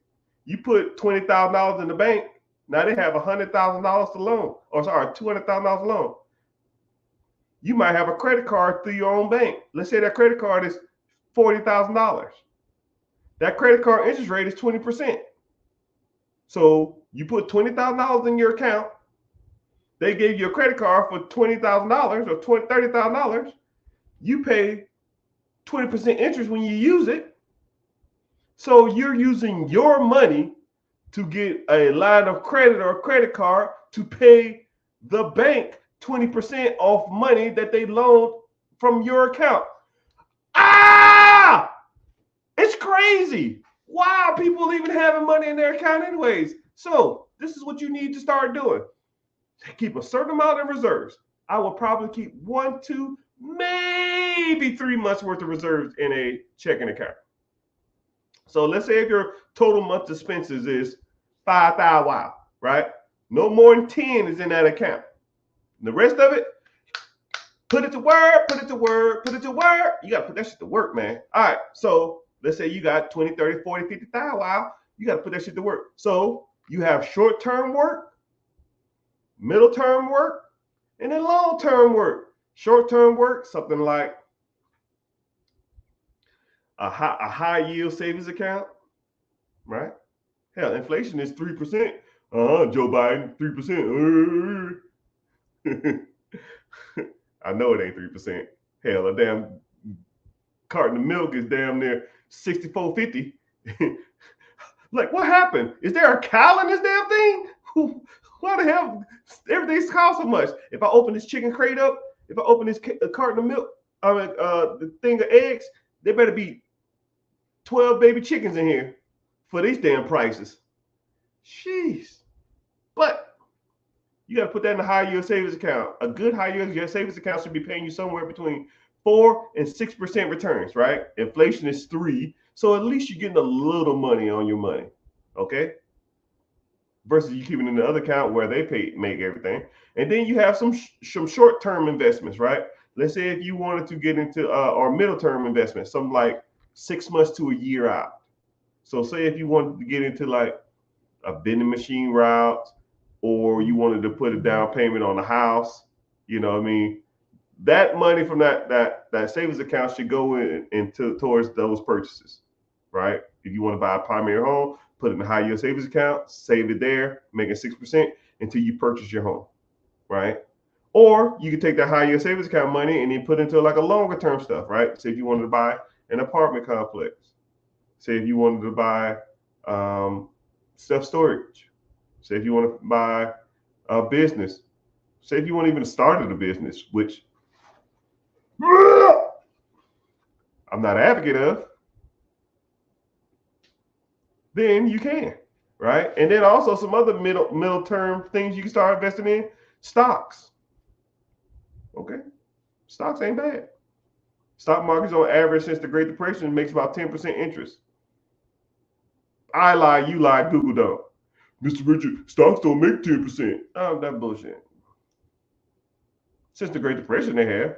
You put $20,000 in the bank, now they have $100,000 to loan, or sorry, $200,000 to loan. You might have a credit card through your own bank. Let's say that credit card is $40,000. That credit card interest rate is 20%. So you put $20,000 in your account. They gave you a credit card for $20,000 or $30,000. You pay 20% interest when you use it. So you're using your money to get a line of credit or a credit card to pay the bank 20% off money that they loaned from your account. It's crazy. Why are people even having money in their account anyways? So this is what you need to start doing. Keep a certain amount in reserves. I will probably keep 1, 2, maybe 3 months worth of reserves in a checking account. So let's say if your total month expenses is 5,000 wow, right? No more than 10 is in that account. And the rest of it, put it to work, put it to work, put it to work. You got to put that shit to work, man. All right, so let's say you got 20, 30, 40, 50,000 wow. You got to put that shit to work. So you have short-term work, middle-term work, and then long-term work. Short-term work, something like a high yield savings account, right? Hell, inflation is 3%. Joe Biden, 3%. I know it ain't 3%. Hell, a damn carton of milk is damn near $64.50. Like, what happened? Is there a cow in this damn thing? Why the hell everything's cost so much? If I open this chicken crate up, if I open this carton of milk, the thing of eggs, there better be 12 baby chickens in here for these damn prices. Jeez. But You got to put that in a high yield savings account. A good high yield savings account should be paying you somewhere between 4 and 6% returns, right? Inflation is 3, so at least you're getting a little money on your money, okay? Versus you keeping in the other account where they make everything. And then you have some short-term investments, right? Let's say if you wanted to get into or middle-term investments, something like 6 months to a year out. So say if you wanted to get into like a vending machine route, or you wanted to put a down payment on a house, you know what I mean? That money from that savings account should go into towards those purchases, right? If you want to buy a primary home, put it in a high yield savings account, save it there, making 6% until you purchase your home, right? Or you could take that high yield savings account money and then put into like a longer term stuff, right? Say if you wanted to buy an apartment complex, say if you wanted to buy self storage, say if you want to buy a business, say if you want even started a business, which I'm not an advocate of, then you can, right? And then also some other middle term things you can start investing in. Stocks. Okay. Stocks ain't bad. Stock markets on average since the Great Depression makes about 10% interest. I lie, you lie, Google don't. Mr. Richard, stocks don't make 10%. Oh, that bullshit. Since the Great Depression they have.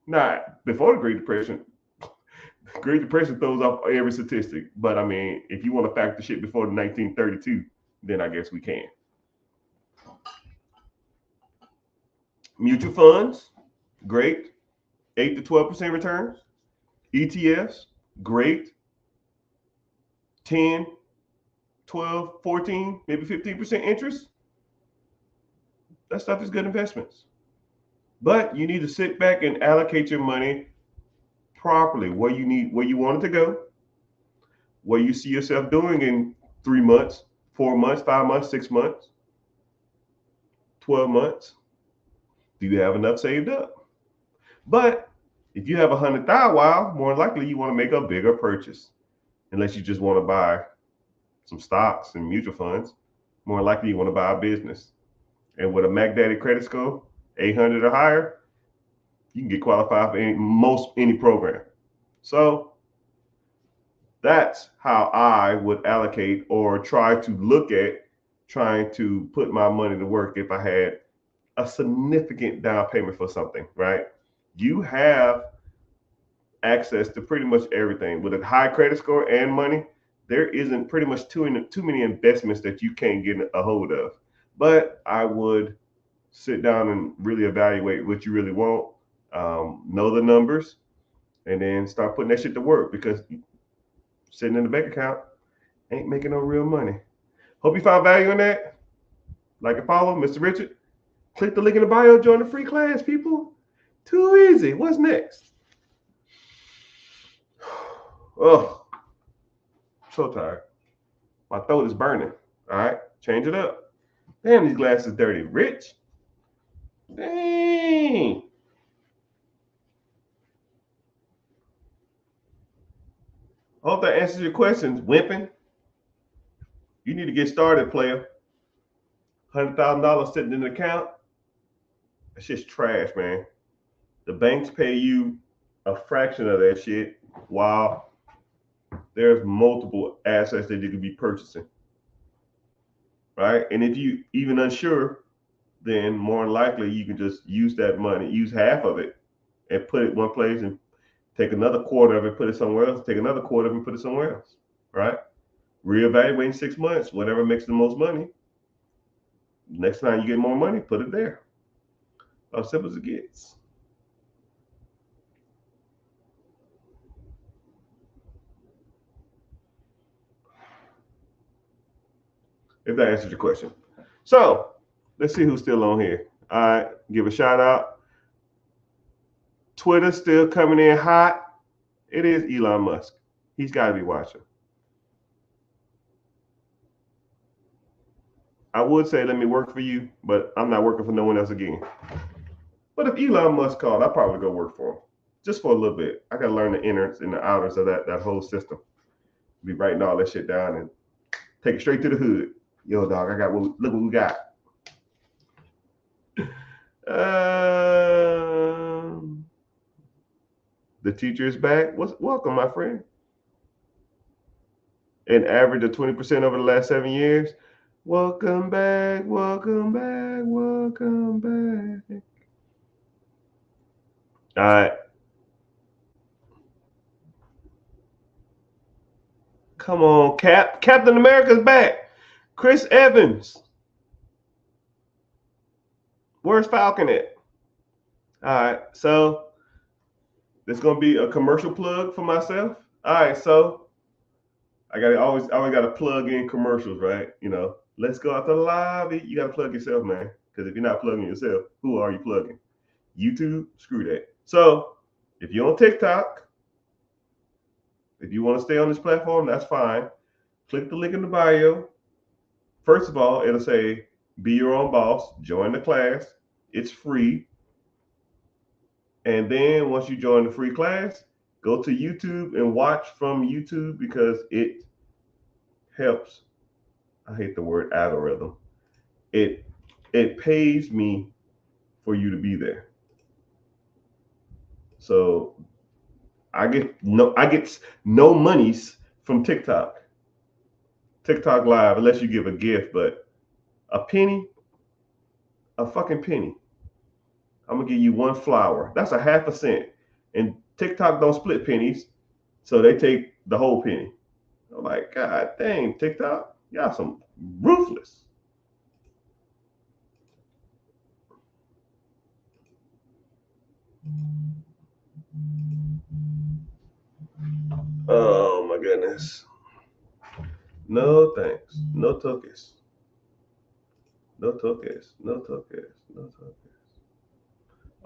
Not before the Great Depression. Great Depression throws off every statistic. But I mean, if you want to factor shit before 1932, then I guess we can. Mutual funds, great. 8 to 12% returns. ETFs, great. 10, 12, 14, maybe 15% interest. That stuff is good investments. But you need to sit back and allocate your money properly, where you want it to go, what you see yourself doing in 3 months, 4 months, 5 months, 6 months, 12 months. Do you have enough saved up? But if you have 100,000, wow, more likely you want to make a bigger purchase. Unless you just want to buy some stocks and mutual funds, more likely you want to buy a business. And with a MacDaddy credit score, 800 or higher, you can get qualified for any program. So that's how I would allocate or try to look at trying to put my money to work if I had a significant down payment for something, right? You have access to pretty much everything. With a high credit score and money, there isn't pretty much too many investments that you can't get a hold of. But I would sit down and really evaluate what you really want, know the numbers, and then start putting that shit to work, because sitting in the bank account ain't making no real money. Hope you found value in that. Like and follow Mr. Richard. Click the link in the bio, join the free class, people. Too easy. What's next? Oh, so tired. My throat is burning. All right, change it up. Damn, these glasses dirty. Rich? Dang. I hope that answers your questions, Wimpin. You need to get started, player. $100,000 sitting in an account. That's just trash, man. The banks pay you a fraction of that shit while there's multiple assets that you could be purchasing. Right? And if you even unsure, then more than likely you can just use that money, use half of it and put it one place and take another quarter of it, put it somewhere else, take another quarter of it and put it somewhere else. Right? Reevaluate in 6 months, whatever makes the most money. Next time you get more money, put it there. As simple as it gets. If that answers your question. So let's see who's still on here. All right, give a shout out. Twitter still coming in hot. It is Elon Musk. He's got to be watching. I would say let me work for you, but I'm not working for no one else again. But if Elon Musk called, I'd probably go work for him. Just for a little bit. I gotta learn the innards and the outers of that whole system. Be writing all that shit down and take it straight to the hood. Yo, dog, look what we got. The teacher is back. Welcome, my friend. An average of 20% over the last 7 years. Welcome back, welcome back, welcome back. All right. Come on, Captain America's back. Chris Evans. Where's Falcon at? All right, so there's gonna be a commercial plug for myself. All right, so I always got to plug in commercials, right? You know, let's go out to the lobby. You got to plug yourself, man. Because if you're not plugging yourself, who are you plugging? YouTube, screw that. So if you're on TikTok, if you want to stay on this platform, that's fine. Click the link in the bio. First of all, it'll say be your own boss, join the class. It's free. And then once you join the free class, go to YouTube and watch from YouTube because it helps. I hate the word algorithm. It pays me for you to be there. So I get no monies from TikTok. TikTok Live, unless you give a gift, but a penny, a fucking penny. I'm gonna give you one flower. That's a half a cent. And TikTok don't split pennies, so they take the whole penny. I'm like, God dang, TikTok, y'all some ruthless. Oh my goodness. No thanks. No tokens. No tokens. No tokens. No tokens.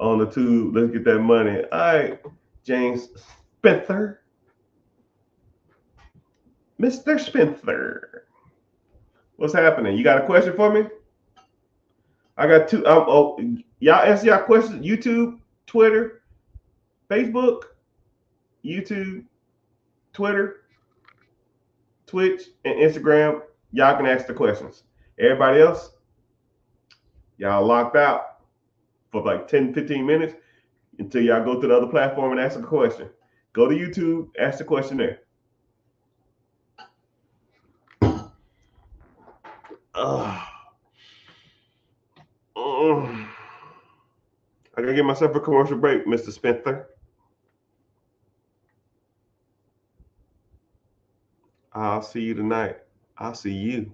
On the tube, let's get that money. All right, James Spencer. Mr. Spencer. What's happening? You got a question for me? I got two. Y'all answer y'all questions. YouTube, Twitter, Facebook, YouTube, Twitter, Twitch, and Instagram. Y'all can ask the questions. Everybody else, y'all locked out for like 10, 15 minutes until y'all go to the other platform and ask a question. Go to YouTube, ask the question there. I gotta give myself a commercial break, Mr. Spencer. I'll see you tonight. I'll see you,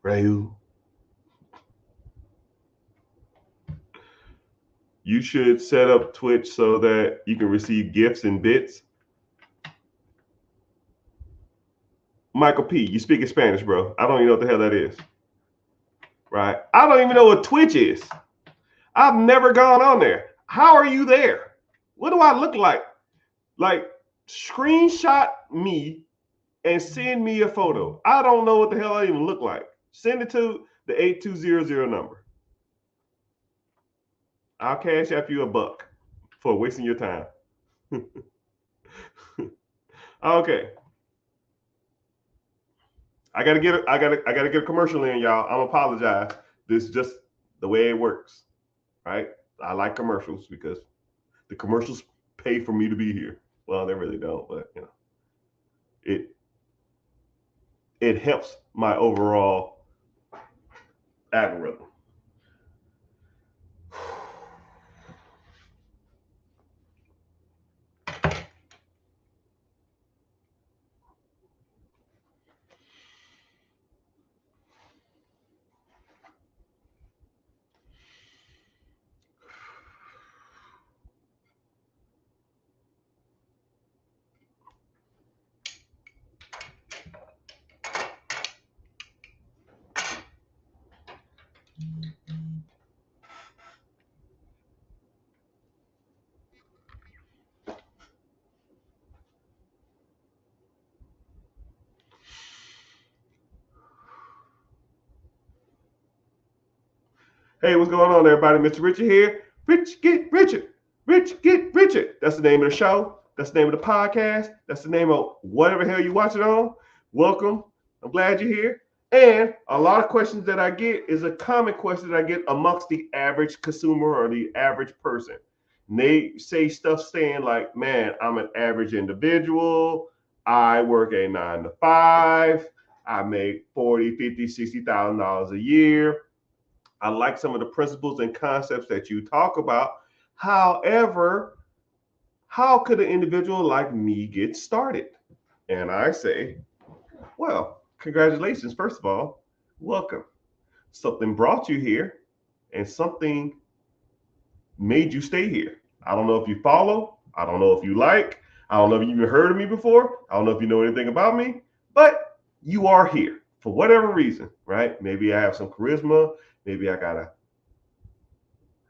Rayu. You should set up Twitch so that you can receive gifts and bits. Michael P., you speaking Spanish, bro. I don't even know what the hell that is. Right? I don't even know what Twitch is. I've never gone on there. How are you there? What do I look like? Like, screenshot me and send me a photo. I don't know what the hell I even look like. Send it to the 8200 number. I'll cash app you $1 for wasting your time. Okay. I gotta get a commercial in, y'all. I'm apologize. This is just the way it works. Right? I like commercials because the commercials pay for me to be here. Well, they really don't, but you know, it helps my overall algorithm. Hey, what's going on, everybody? Mr. Richard here. Rich Get Richard. Rich Get Richard. That's the name of the show. That's the name of the podcast. That's the name of whatever hell you watch it on. Welcome. I'm glad you're here. And a lot of questions that I get is a common question that I get amongst the average consumer or the average person. And they say stuff saying like, man, I'm an average individual. I work a 9 to 5. I make 40, 50, $60,000 a year. I like some of the principles and concepts that you talk about. However, how could an individual like me get started? And I say, well, congratulations, first of all, welcome. Something brought you here and something made you stay here. I don't know if you follow, I don't know if you like, I don't know if you even heard of me before, I don't know if you know anything about me, but you are here for whatever reason, right? Maybe I have some charisma, maybe I got a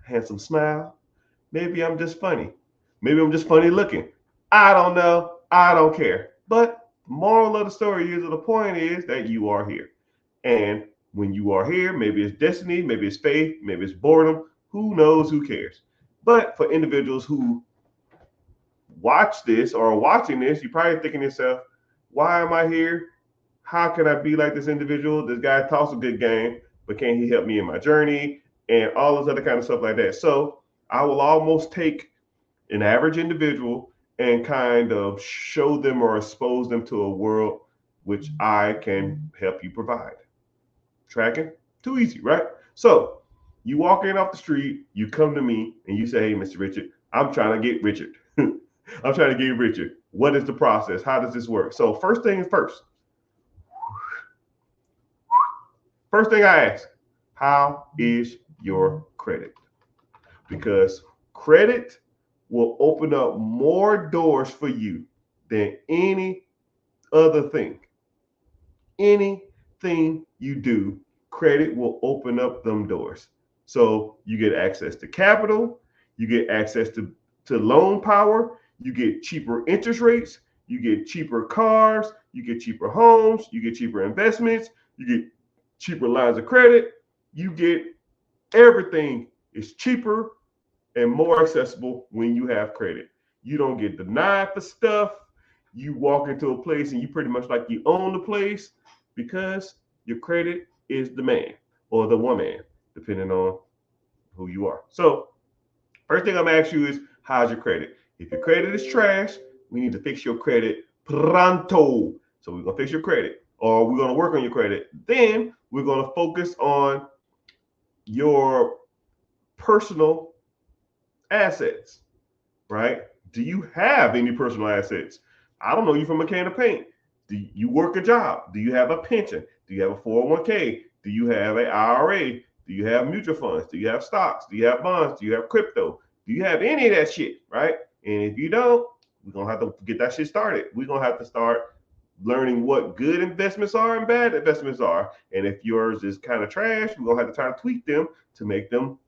handsome smile, maybe I'm just funny, maybe I'm just funny looking. I don't know, I don't care. But moral of the story is, or the point is that you are here. And when you are here, maybe it's destiny, maybe it's faith, maybe it's boredom. Who knows? Who cares? But for individuals who watch this or are watching this, you're probably thinking to yourself, why am I here? How can I be like this individual? This guy talks a good game, but can he help me in my journey? And all this other kind of stuff like that. So I will almost take an average individual and kind of show them or expose them to a world which I can help you provide. Tracking? Too easy, right? So you walk in off the street, you come to me and you say, hey, Mr. Richard, I'm trying to get Richard. I'm trying to get Richard. What is the process? How does this work? So first thing first. First thing I ask, how is your credit? Because credit will open up more doors for you than any other thing. Anything you do, credit will open up them doors. So you get access to capital, you get access to loan power, you get cheaper interest rates, you get cheaper cars, you get cheaper homes, you get cheaper investments, you get cheaper lines of credit, you get everything is cheaper and more accessible when you have credit. You don't get denied for stuff. You walk into a place and you pretty much like you own the place because your credit is the man or the woman, depending on who you are. So, first thing I'm gonna ask you is, how's your credit? If your credit is trash, we need to fix your credit pronto. So we're gonna fix your credit, or we're gonna work on your credit. Then we're gonna focus on your personal assets, right? Do you have any personal assets? I don't know you from a can of paint. Do you work a job? Do you have a pension? Do you have a 401k? Do you have an IRA? Do you have mutual funds? Do you have stocks? Do you have bonds? Do you have crypto? Do you have any of that shit, right? And if you don't, we're going to have to get that shit started. We're going to have to start learning what good investments are and bad investments are. And if yours is kind of trash, we're going to have to try to tweak them to make them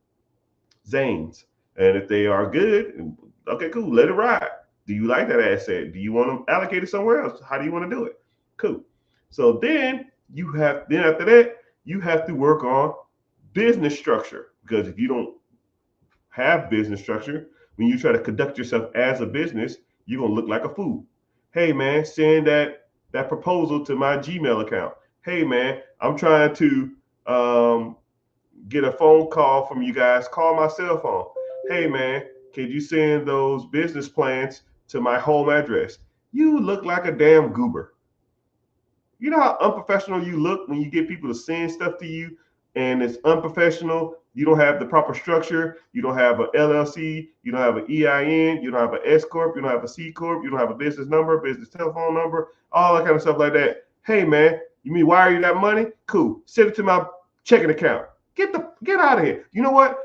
zanes. And if they are good, okay, cool, let it ride. Do you like that asset? Do you want to allocate it somewhere else? How do you want to do it? Cool. So then after that, you have to work on business structure. Because if you don't have business structure, when you try to conduct yourself as a business, you're gonna look like a fool. Hey man, send that proposal to my Gmail account. Hey man, I'm trying to get a phone call from you guys. Call my cell phone. Hey man, can you send those business plans to my home address? You look like a damn goober. You know how unprofessional you look when you get people to send stuff to you and it's unprofessional. You don't have the proper structure. You don't have an LLC. You don't have an EIN. You don't have an S Corp. You don't have a C Corp. You don't have a business number, business telephone number, all that kind of stuff like that. Hey man, you mean wire you that money? Cool. Send it to my checking account. Get out of here. You know what?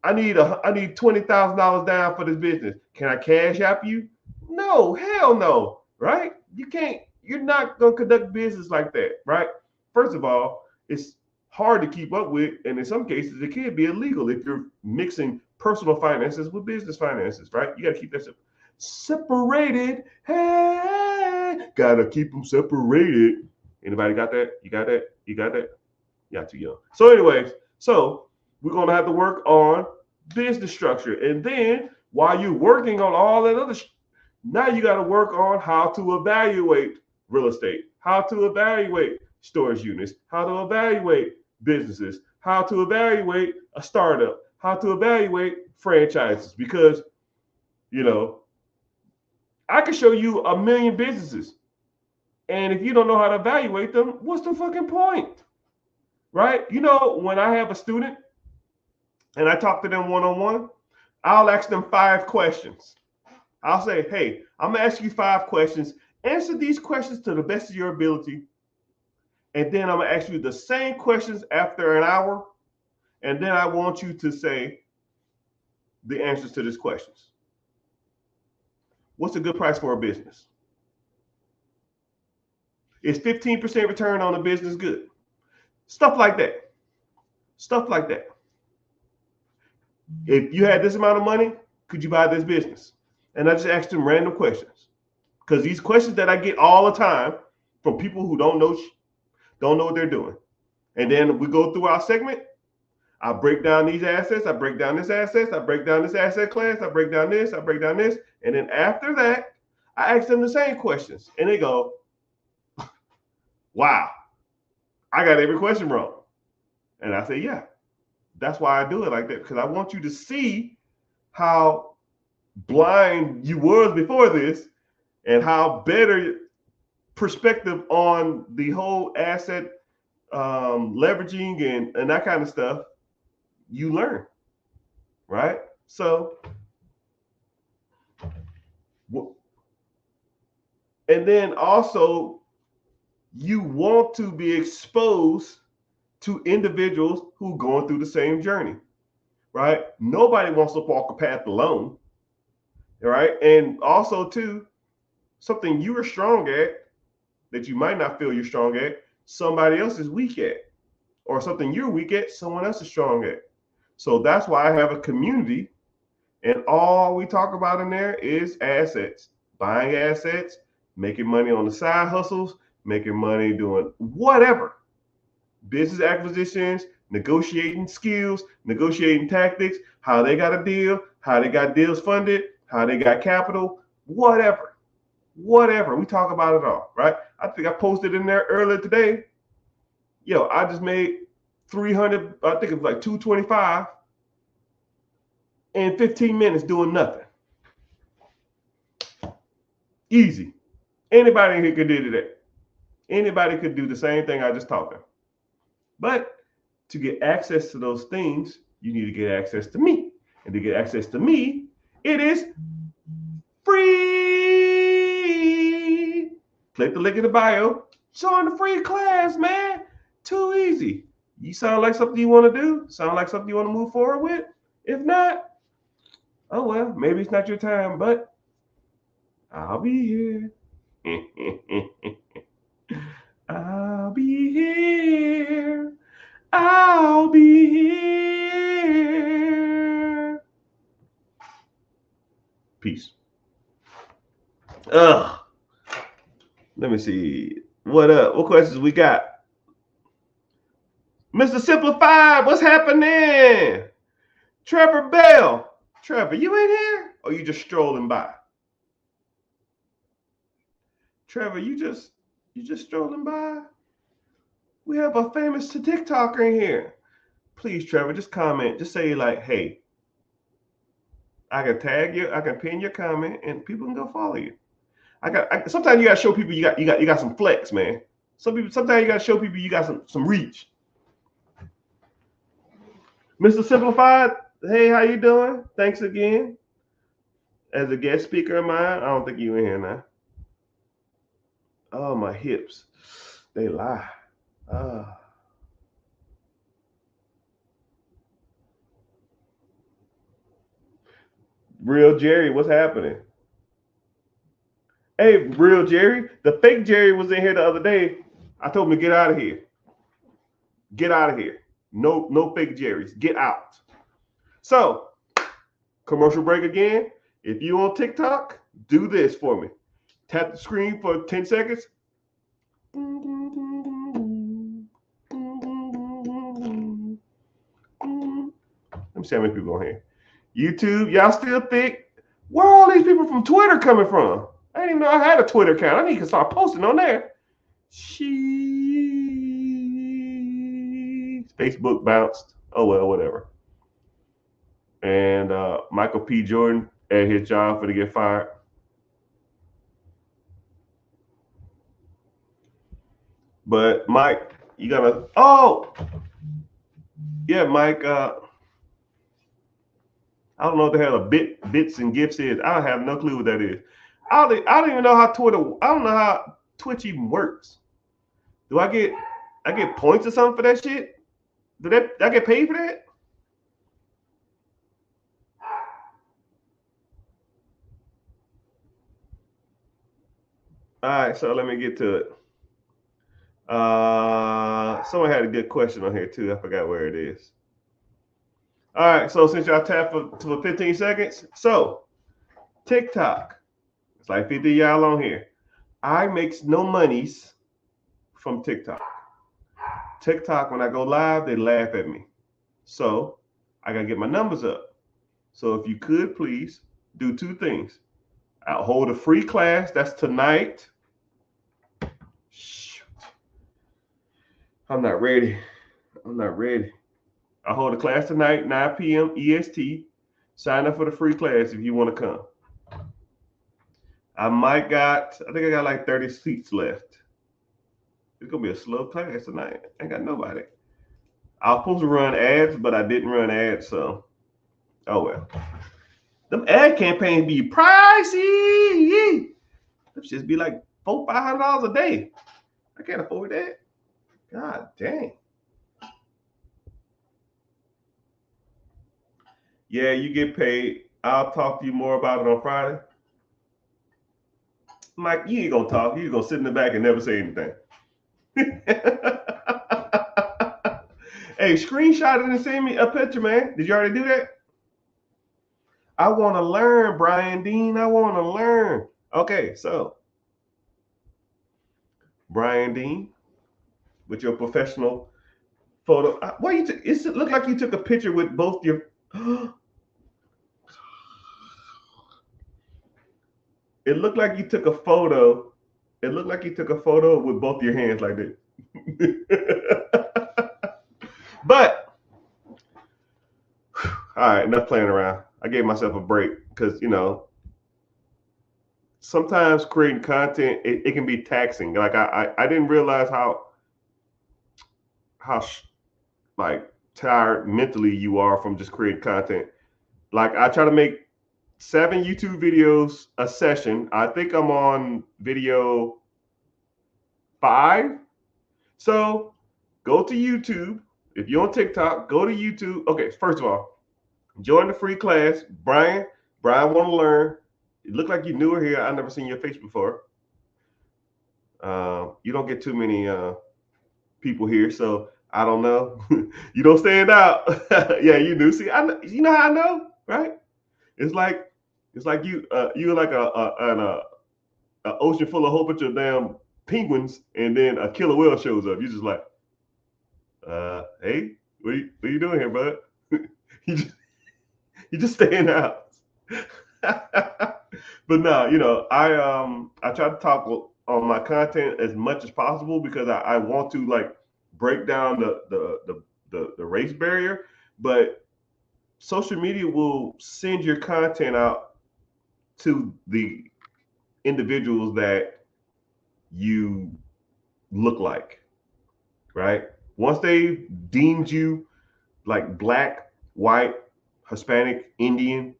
I need $20,000 down for this business. Can I cash app you? No, hell no. Right? You can't. You're not gonna conduct business like that, right? First of all, it's hard to keep up with, and in some cases, it can be illegal if you're mixing personal finances with business finances, right? You got to keep that separated. Hey, gotta keep them separated. Anybody got that? You got that? You got that? You're too young. So, anyways, we're gonna have to work on business structure, and then while you're working on all that other, now you got to work on how to evaluate real estate, how to evaluate storage units, how to evaluate businesses, how to evaluate a startup, how to evaluate franchises. Because, you know, I can show you a million businesses. And if you don't know how to evaluate them, what's the fucking point? Right? You know, when I have a student and I talk to them one-on-one, I'll ask them 5 questions. I'll say, hey, I'm going to ask you 5 questions. Answer these questions to the best of your ability. And then I'm going to ask you the same questions after an hour. And then I want you to say the answers to these questions. What's a good price for a business? Is 15% return on a business good? Stuff like that. Stuff like that. If you had this amount of money, could you buy this business? And I just asked them random questions. Because these questions that I get all the time from people who don't know what they're doing. And then we go through our segment. I break down these assets. I break down this assets. I break down this asset class. I break down this. I break down this. And then after that, I ask them the same questions. And they go, wow, I got every question wrong. And I say, yeah, that's why I do it like that. Because I want you to see how blind you was before this and how better perspective on the whole asset leveraging and that kind of stuff you learn, right? So, and then also you want to be exposed to individuals who are going through the same journey, right? Nobody wants to walk a path alone, right? And also too, something you are strong at that you might not feel you're strong at, somebody else is weak at, or something you're weak at, someone else is strong at. So that's why I have a community, and all we talk about in there is assets, buying assets, making money on the side hustles, making money doing whatever, business acquisitions, negotiating skills, negotiating tactics, how they got a deal, how they got deals funded, how they got capital, whatever. We talk about it all, right? I think I posted in there earlier today. Yo, I just made 300, I think it was like 225 in 15 minutes doing nothing. Easy. Anybody here could do that. Anybody could do the same thing I just taught them. But to get access to those things, you need to get access to me. And to get access to me, it is free. Click the link in the bio. Join the free class, man. Too easy. You sound like something you want to do? Sound like something you want to move forward with? If not, oh well, maybe it's not your time, but I'll be here. I'll be here. I'll be here. Peace. Let me see. What up? What questions we got? Mr. Simplified, what's happening? Trevor Bell. Trevor, you in here? Or you just strolling by? Trevor, you just strolling by? We have a famous TikToker in here. Please, Trevor, just comment. Just say like, hey, I can tag you, I can pin your comment, and people can go follow you. Sometimes you gotta show people you got some flex, man. Sometimes you gotta show people you got some reach. Mr. Simplified, hey, how you doing? Thanks again. As a guest speaker of mine, I don't think you in here now. Oh, my hips. They lie. Real Jerry, what's happening? Hey, Real Jerry, the fake Jerry was in here the other day. I told him to get out of here. Get out of here. No fake Jerrys. Get out. So, commercial break again. If you on TikTok, do this for me. Tap the screen for 10 seconds. Let me see how many people on here. YouTube, y'all still thick? Where are all these people from Twitter coming from? I didn't even know I had a Twitter account. I need to start posting on there. Sheesh. Facebook bounced. Oh well, whatever. And Michael P. Jordan at his job for to get fired. But Mike, you gotta. Oh, yeah, Mike. I don't know what the hell a bits and gifts is. I have no clue what that is. I don't even know how Twitter. I don't know how Twitch even works. Do I get points or something for that shit? Do I get paid for that? All right, so let me get to it. Someone had a good question on here too. I forgot where it is. All right, so since y'all tapped for 15 seconds, so TikTok, it's like 50 y'all on here. I makes no monies from TikTok. TikTok, when I go live, they laugh at me. So I gotta get my numbers up. So if you could please do two things. I'll hold a free class. That's tonight. Shoot. I'm not ready. I hold a class tonight, 9 p.m. EST. Sign up for the free class if you want to come. I think I got like 30 seats left. It's gonna be a slow class tonight. I ain't got nobody. I was supposed to run ads, but I didn't run ads, so oh well. Them ad campaigns be pricey. Them just be like $400-500 a day. I can't afford that. God dang. Yeah, you get paid. I'll talk to you more about it on Friday. Mike, you ain't gonna talk. You're gonna sit in the back and never say anything. Hey, screenshot it and send me a picture, man. Did you already do that? I want to learn, Brian Dean. I want to learn. Okay, so Brian Dean, with your professional photo. Why you? It looked like you took a picture with both your. It looked like you took a photo. It looked like you took a photo with both your hands like this. But all right, enough playing around. I gave myself a break because sometimes creating content it can be taxing. Like I didn't realize how like tired mentally you are from just creating content. Like I try to make 7 YouTube videos a session. I think I'm on video 5. So go to YouTube. If you're on TikTok, go to YouTube. Okay, first of all, join the free class. Brian want to learn. It looked like you knew her here. I've never seen your face before. You don't get too many people here, so I don't know. You don't stand out. Yeah, you do. See, you know how I know, right? It's like you're like an ocean full of a whole bunch of damn penguins, and then a killer whale shows up. You're just like, hey, what are you doing here, bud? you just staying out. But no, I try to talk on my content as much as possible because I want to like break down the race barrier, but social media will send your content out to the individuals that you look like, right? Once they deemed you like black, white, Hispanic, Indian,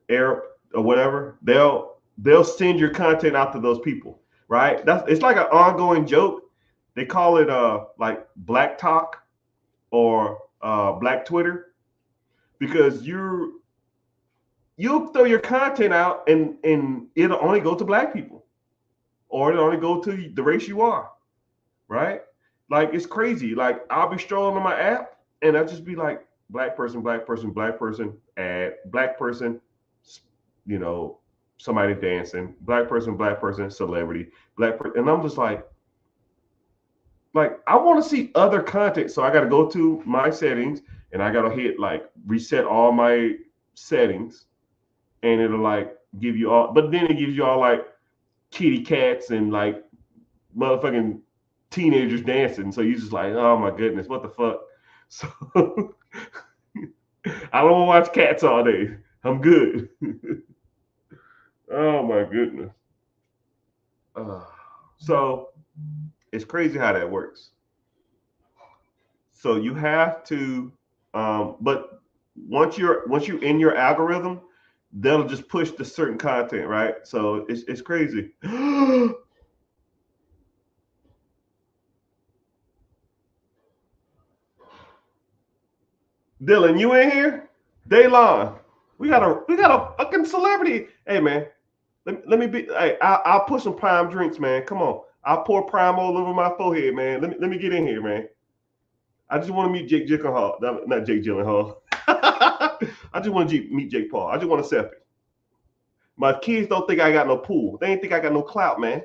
Arab, or whatever, they'll send your content out to those people, right? It's like an ongoing joke. They call it like black talk or black Twitter, because you'll throw your content out and it'll only go to black people, or it'll only go to the race you are, right? Like it's crazy. Like I'll be strolling on my app and I'll just be like black person, ad, black person, somebody dancing, black person, celebrity, and I'm just like I want to see other content. So I got to go to my settings and I got to hit like reset all my settings, and it'll like give you all, but then it gives you all like kitty cats and like motherfucking teenagers dancing. So you just like, oh my goodness, what the fuck? So I don't want to watch cats all day. I'm good. Oh my goodness. So it's crazy how that works. So you have to, but once you're in your algorithm, they'll just push the certain content, right? So it's crazy. Dylan, you in here? Daylon, we got a fucking celebrity. Hey man, let me be. Hey, I'll put some prime drinks, man. Come on, I'll pour prime all over my forehead, man. Let me get in here, man. I just want to meet Jake Gyllenhaal, not Jake Gyllenhaal. I just want to meet Jake Paul. I just want to selfie. My kids don't think I got no pool. They ain't think I got no clout, man.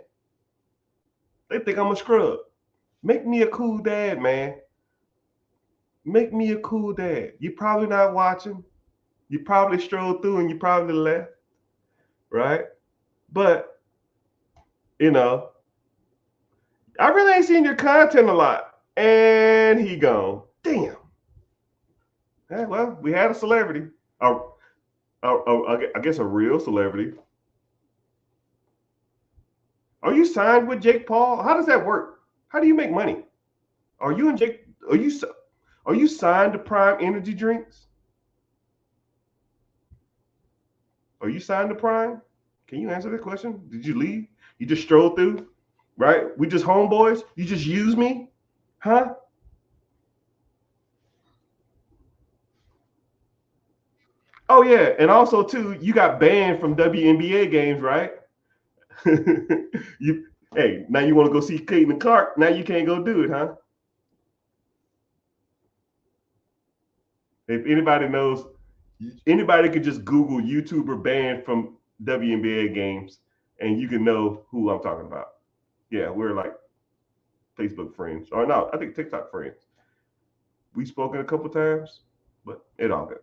They think I'm a scrub. Make me a cool dad, man. Make me a cool dad. You probably not watching. You probably strolled through and you probably left, right? But you know, I really ain't seen your content a lot. And he gone. Damn. Yeah, well, we had a celebrity. I guess a real celebrity. Are you signed with Jake Paul? How does that work? How do you make money? Are you and Jake? Are you signed to Prime Energy Drinks? Are you signed to Prime? Can you answer that question? Did you leave? You just strolled through, right? We just homeboys. You just use me, huh? Oh yeah, and also too, you got banned from WNBA games, right? you hey, now you want to go see Caitlin Clark? Now you can't go do it, huh? If anybody knows, anybody can just Google YouTuber banned from WNBA games, and you can know who I'm talking about. Yeah, we're like Facebook friends, or no, I think TikTok friends. We've spoken a couple times, but it all good.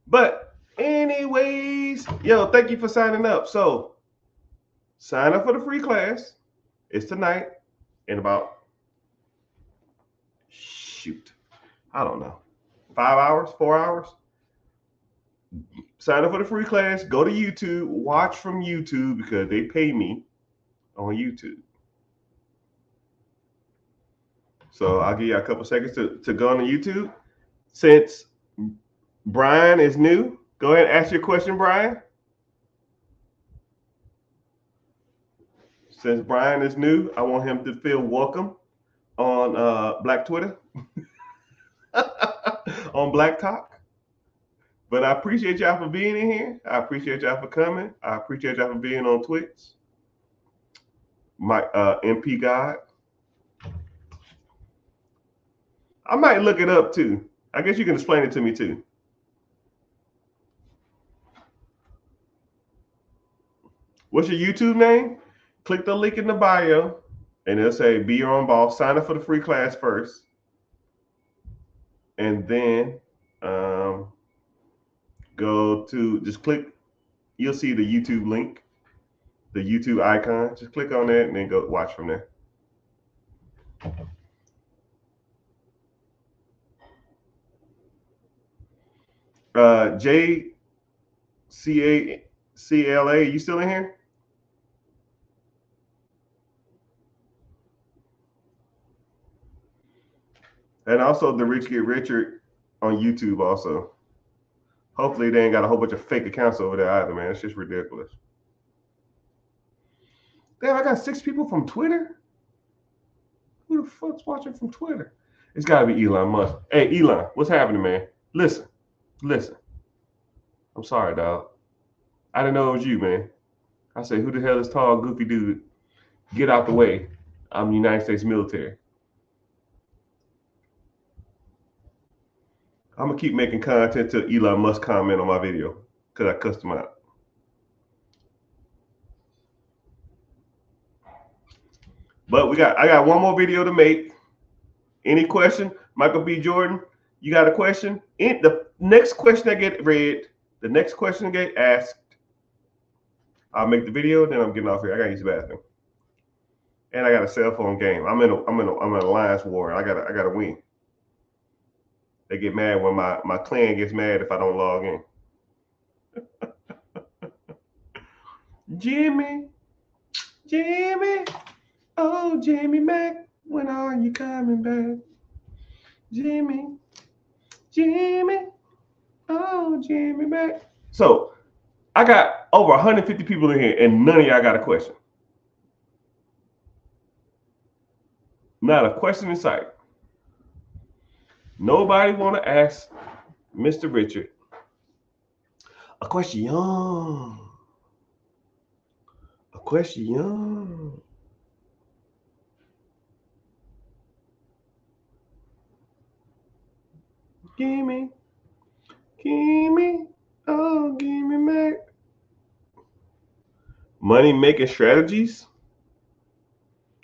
But anyways, yo, thank you for signing up. So sign up for the free class. It's tonight in about shoot, I don't know, 5 hours, 4 hours. Sign up for the free class. Go to YouTube. Watch from YouTube because they pay me on YouTube. So I'll give you a couple seconds to go on the YouTube. Since Brian is new, go ahead and ask your question, Brian. Since Brian is new, I want him to feel welcome on Black Twitter, on Black Talk. But I appreciate y'all for being in here. I appreciate y'all for coming. I appreciate y'all for being on Twitch. My MP God. I might look it up too. I guess you can explain it to me too. What's your YouTube name? Click the link in the bio and it'll say be your own boss. Sign up for the free class first. And then go to just click, you'll see the YouTube link, the YouTube icon. Just click on that and then go watch from there. JCACLA, you still in here? And also the Rich Get Richer on YouTube also. Hopefully they ain't got a whole bunch of fake accounts over there either, man. It's just ridiculous. Damn, I got 6 people from Twitter? Who the fuck's watching from Twitter? It's gotta be Elon Musk. Hey, Elon, what's happening, man? Listen. I'm sorry, dog. I didn't know it was you, man. I said, who the hell is tall, goofy dude? Get out the way. I'm United States military. I'm gonna keep making content till Elon Musk comment on my video because I cussed him out. But I got one more video to make. Any question? Michael B. Jordan, you got a question? The next question I get read, the next question I get asked, I'll make the video, then I'm getting off here. I gotta use the bathroom. And I got a cell phone game. I'm in an alliance war. I gotta win. They get mad when my clan gets mad if I don't log in. Jimmy, oh Jimmy Mac, when are you coming back? Jimmy, oh Jimmy Mac. So I got over 150 people in here, and none of y'all got a question. Not a question in sight. Nobody want to ask Mr. Richard a question. A question. Gimme, oh, gimme Mac. Money making strategies.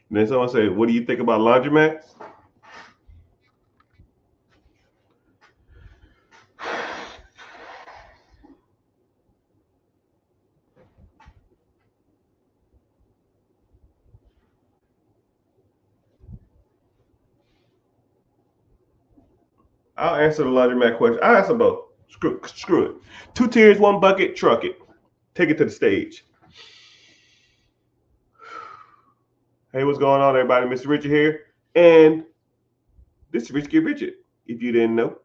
And then someone say, what do you think about laundromats? I'll answer the laundromat question. I'll answer both. Screw it. 2 tiers, 1 bucket, truck it. Take it to the stage. Hey, what's going on, everybody? Mr. Richard here. And this is Rich Get Richard. If you didn't know,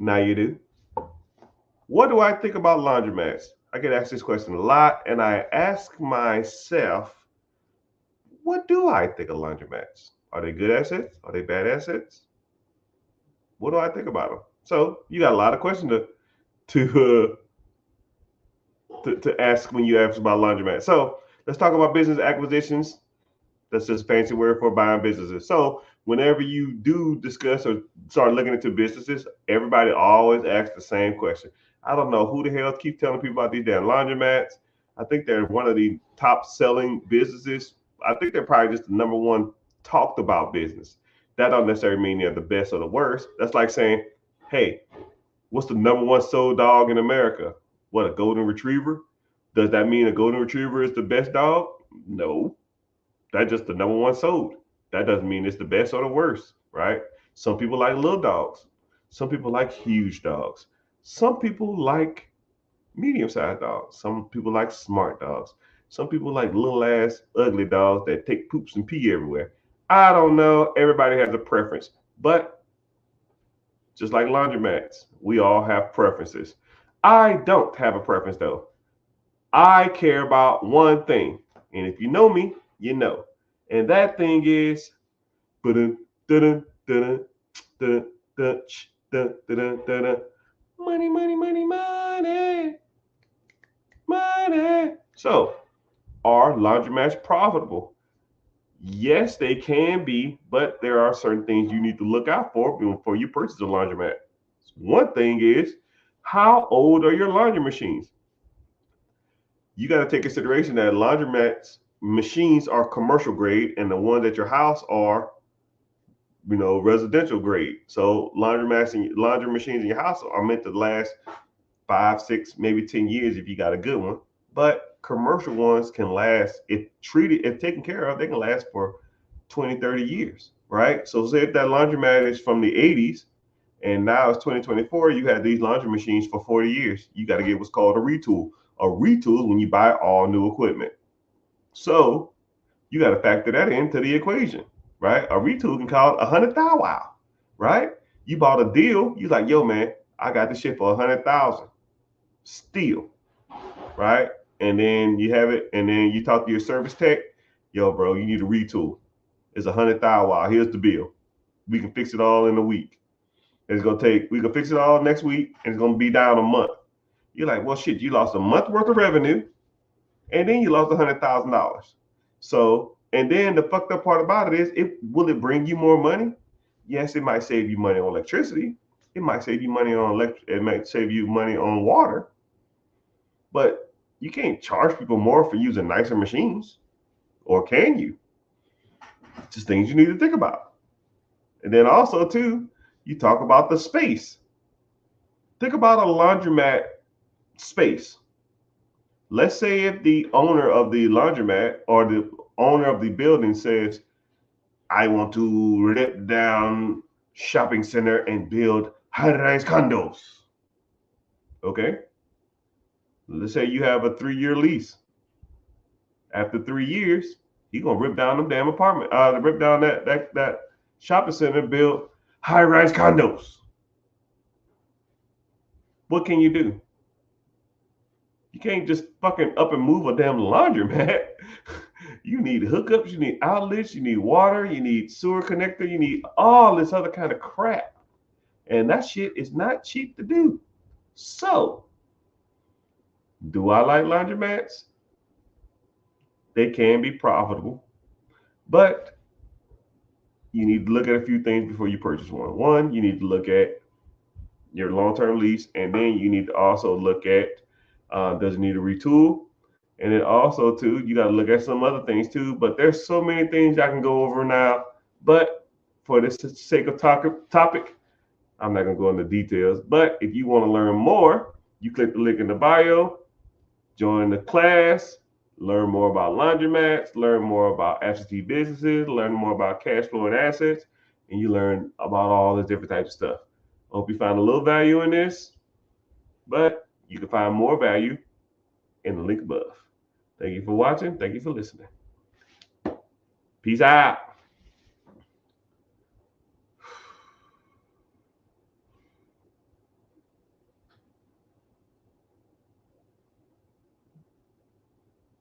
now you do. What do I think about laundromats? I get asked this question a lot, and I ask myself, what do I think of laundromats? Are they good assets? Are they bad assets? What do I think about them? So you got a lot of questions to ask when you ask about laundromats. So let's talk about business acquisitions. That's just a fancy word for buying businesses. So whenever you do discuss or start looking into businesses, everybody always asks the same question. I don't know who the hell keeps telling people about these damn laundromats. I think they're one of the top selling businesses. I think they're probably just the number one talked about business. That don't necessarily mean they're the best or the worst. That's like saying, hey, what's the number one sold dog in America? What, a golden retriever? Does that mean a golden retriever is the best dog? No. That's just the number one sold. That doesn't mean it's the best or the worst, right? Some people like little dogs. Some people like huge dogs. Some people like medium-sized dogs. Some people like smart dogs. Some people like little ass ugly dogs that take poops and pee everywhere. I don't know. Everybody has a preference. But just like laundromats, we all have preferences. I don't have a preference though. I care about one thing. And if you know me, you know. And that thing is money, money, money, money, money. So, are laundromats profitable? Yes, they can be, but there are certain things you need to look out for before you purchase a laundromat. One thing is, how old are your laundry machines? You got to take consideration that laundromats machines are commercial grade, and the ones at your house are, residential grade. So laundromats and laundry machines in your house are meant to last 5, 6, maybe 10 years if you got a good one. But commercial ones can last, if taken care of, they can last for 20, 30 years, right? So say if that laundromat is from the 80s and now it's 2024, you have these laundry machines for 40 years. You got to get what's called a retool. A retool is when you buy all new equipment. So you got to factor that into the equation, right? A retool can cost $100,000, right? You bought a deal. You're like, yo, man, I got this shit for $100,000 still, right? And then you have it, and then you talk to your service tech. Yo, bro, you need a retool. It's $100,000. Here's the bill. We can fix it all in a week. We can fix it all next week, and it's gonna be down a month. You're like, well, shit, you lost a month worth of revenue, and then you lost $100,000. So, and then the fucked up part about it is, will it bring you more money? Yes, it might save you money on electricity. It might save you money on It might save you money on water. But you can't charge people more for using nicer machines, or can you? Just things you need to think about. And then also too, you talk about the space. Think about a laundromat space. Let's say if the owner of the laundromat or the owner of the building says, I want to rip down shopping center and build high-rise condos. Okay? Let's say you have a 3-year lease. After 3 years, he's gonna rip down them damn apartment, rip down that shopping center and build high-rise condos. What can you do? You can't just fucking up and move a damn laundromat. You need hookups, you need outlets, you need water, you need sewer connector, you need all this other kind of crap. And that shit is not cheap to do. So, do I like laundromats? They can be profitable, but you need to look at a few things before you purchase one. One, you need to look at your long-term lease, and then you need to also look at does it need a retool? And then also too, you got to look at some other things too. But there's so many things I can go over now. But for the sake of topic, I'm not gonna go into details. But if you want to learn more, you click the link in the bio, join the class, learn more about laundromats, learn more about absentee businesses, learn more about cash flow and assets, and you learn about all the different types of stuff. I hope you find a little value in this, but you can find more value in the link above. Thank you for watching. Thank you for listening. Peace out.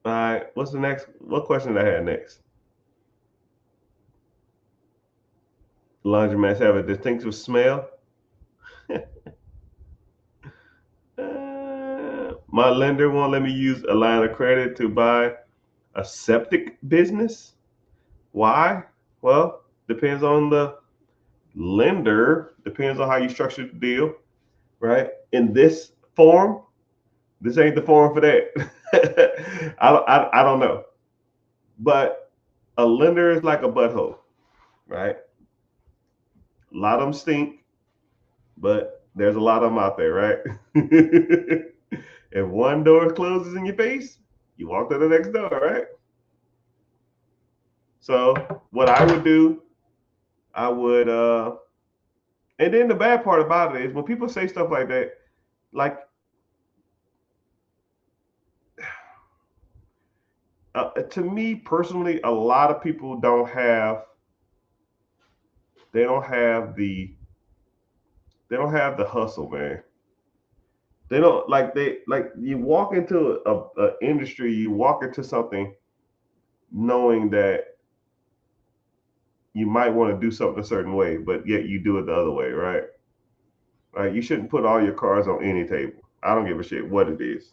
All right, what's the next? What question did I have next? Laundromats have a distinctive smell. My lender won't let me use a line of credit to buy a septic business. Why? Well, depends on the lender, depends on how you structure the deal, right? In this form, this ain't the form for that. I don't know. But a lender is like a butthole, right? A lot of them stink, but there's a lot of them out there, right? If one door closes in your face, you walk to the next door, right? So what I would do, I would and then the bad part about it is when people say stuff like that, like to me personally, a lot of people don't have the hustle, man. They don't like you walk into a industry, you walk into something knowing that you might want to do something a certain way, but yet you do it the other way, right? Like you shouldn't put all your cards on any table. I don't give a shit what it is.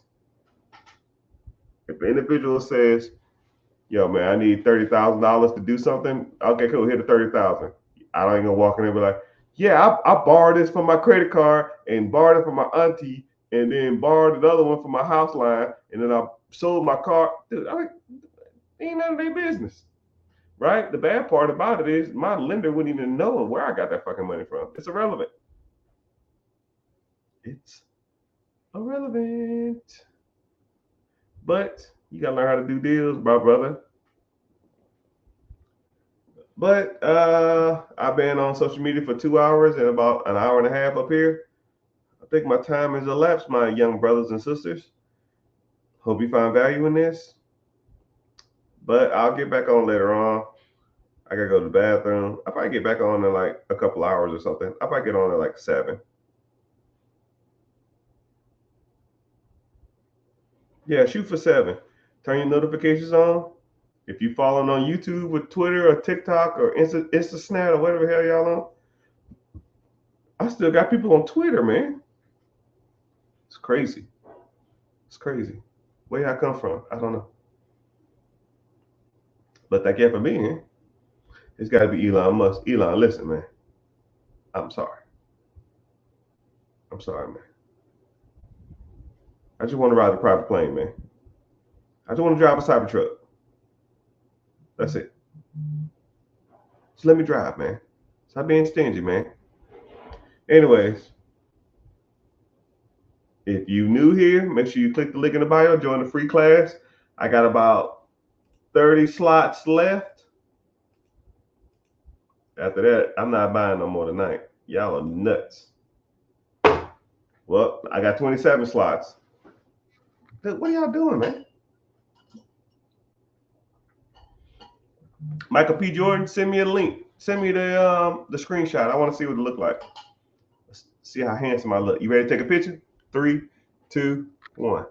If an individual says, "Yo, man, I need $30,000 to do something," okay, cool, here the 30,000. I don't even gonna walk in there and be like, "Yeah, I borrowed this from my credit card and borrowed it from my auntie, and then borrowed another one from my house line, and then I sold my car." Dude, ain't none of their business. Right? The bad part about it is my lender wouldn't even know where I got that fucking money from. It's irrelevant. It's irrelevant. But you gotta learn how to do deals, my brother. But I've been on social media for 2 hours and about an hour and a half up here. I think my time has elapsed, my young brothers and sisters. Hope you find value in this. But I'll get back on later on. I gotta go to the bathroom. I'll probably get back on in like a couple hours or something. I'll probably get on at like 7. Yeah, shoot for 7. Turn your notifications on. If you following on YouTube or Twitter or TikTok or Instasnap or whatever the hell y'all on, I still got people on Twitter, man. It's crazy. It's crazy. Where y'all come from? I don't know. But thank you for being here. It's got to be Elon Musk. Elon, listen, man. I'm sorry. I'm sorry, man. I just want to ride a private plane, man. I just want to drive a Cybertruck. That's it. Just let me drive, man. Stop being stingy, man. Anyways, if you new here, make sure you click the link in the bio, join the free class. I got about 30 slots left. After that, I'm not buying no more tonight. Y'all are nuts. Well, I got 27 slots. Dude, what are y'all doing, man? Michael P. Jordan, send me a link. Send me the screenshot. I want to see what it looked like. Let's see how handsome I look. You ready to take a picture? 3, 2, 1.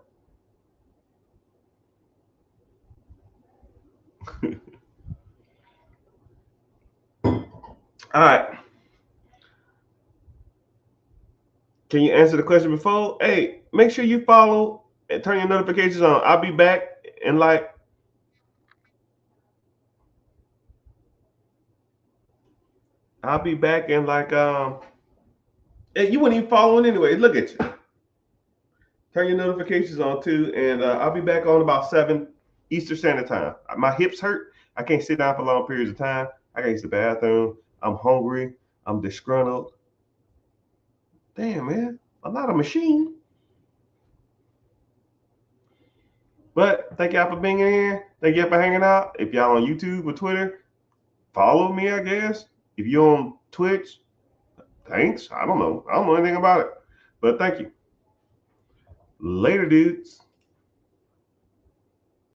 All right. Can you answer the question before? Hey, make sure you follow and turn your notifications on. I'll be back in like you wouldn't even follow it anyway. Look at you. Turn your notifications on too, and I'll be back on about 7 Eastern Standard Time. My hips hurt. I can't sit down for long periods of time. I gotta use the bathroom. I'm hungry. I'm disgruntled. Damn, man. I'm not a machine. But thank y'all for being in here. Thank y'all for hanging out. If y'all on YouTube or Twitter, follow me, I guess. If you're on Twitch, thanks. I don't know anything about it. But thank you. Later, dudes.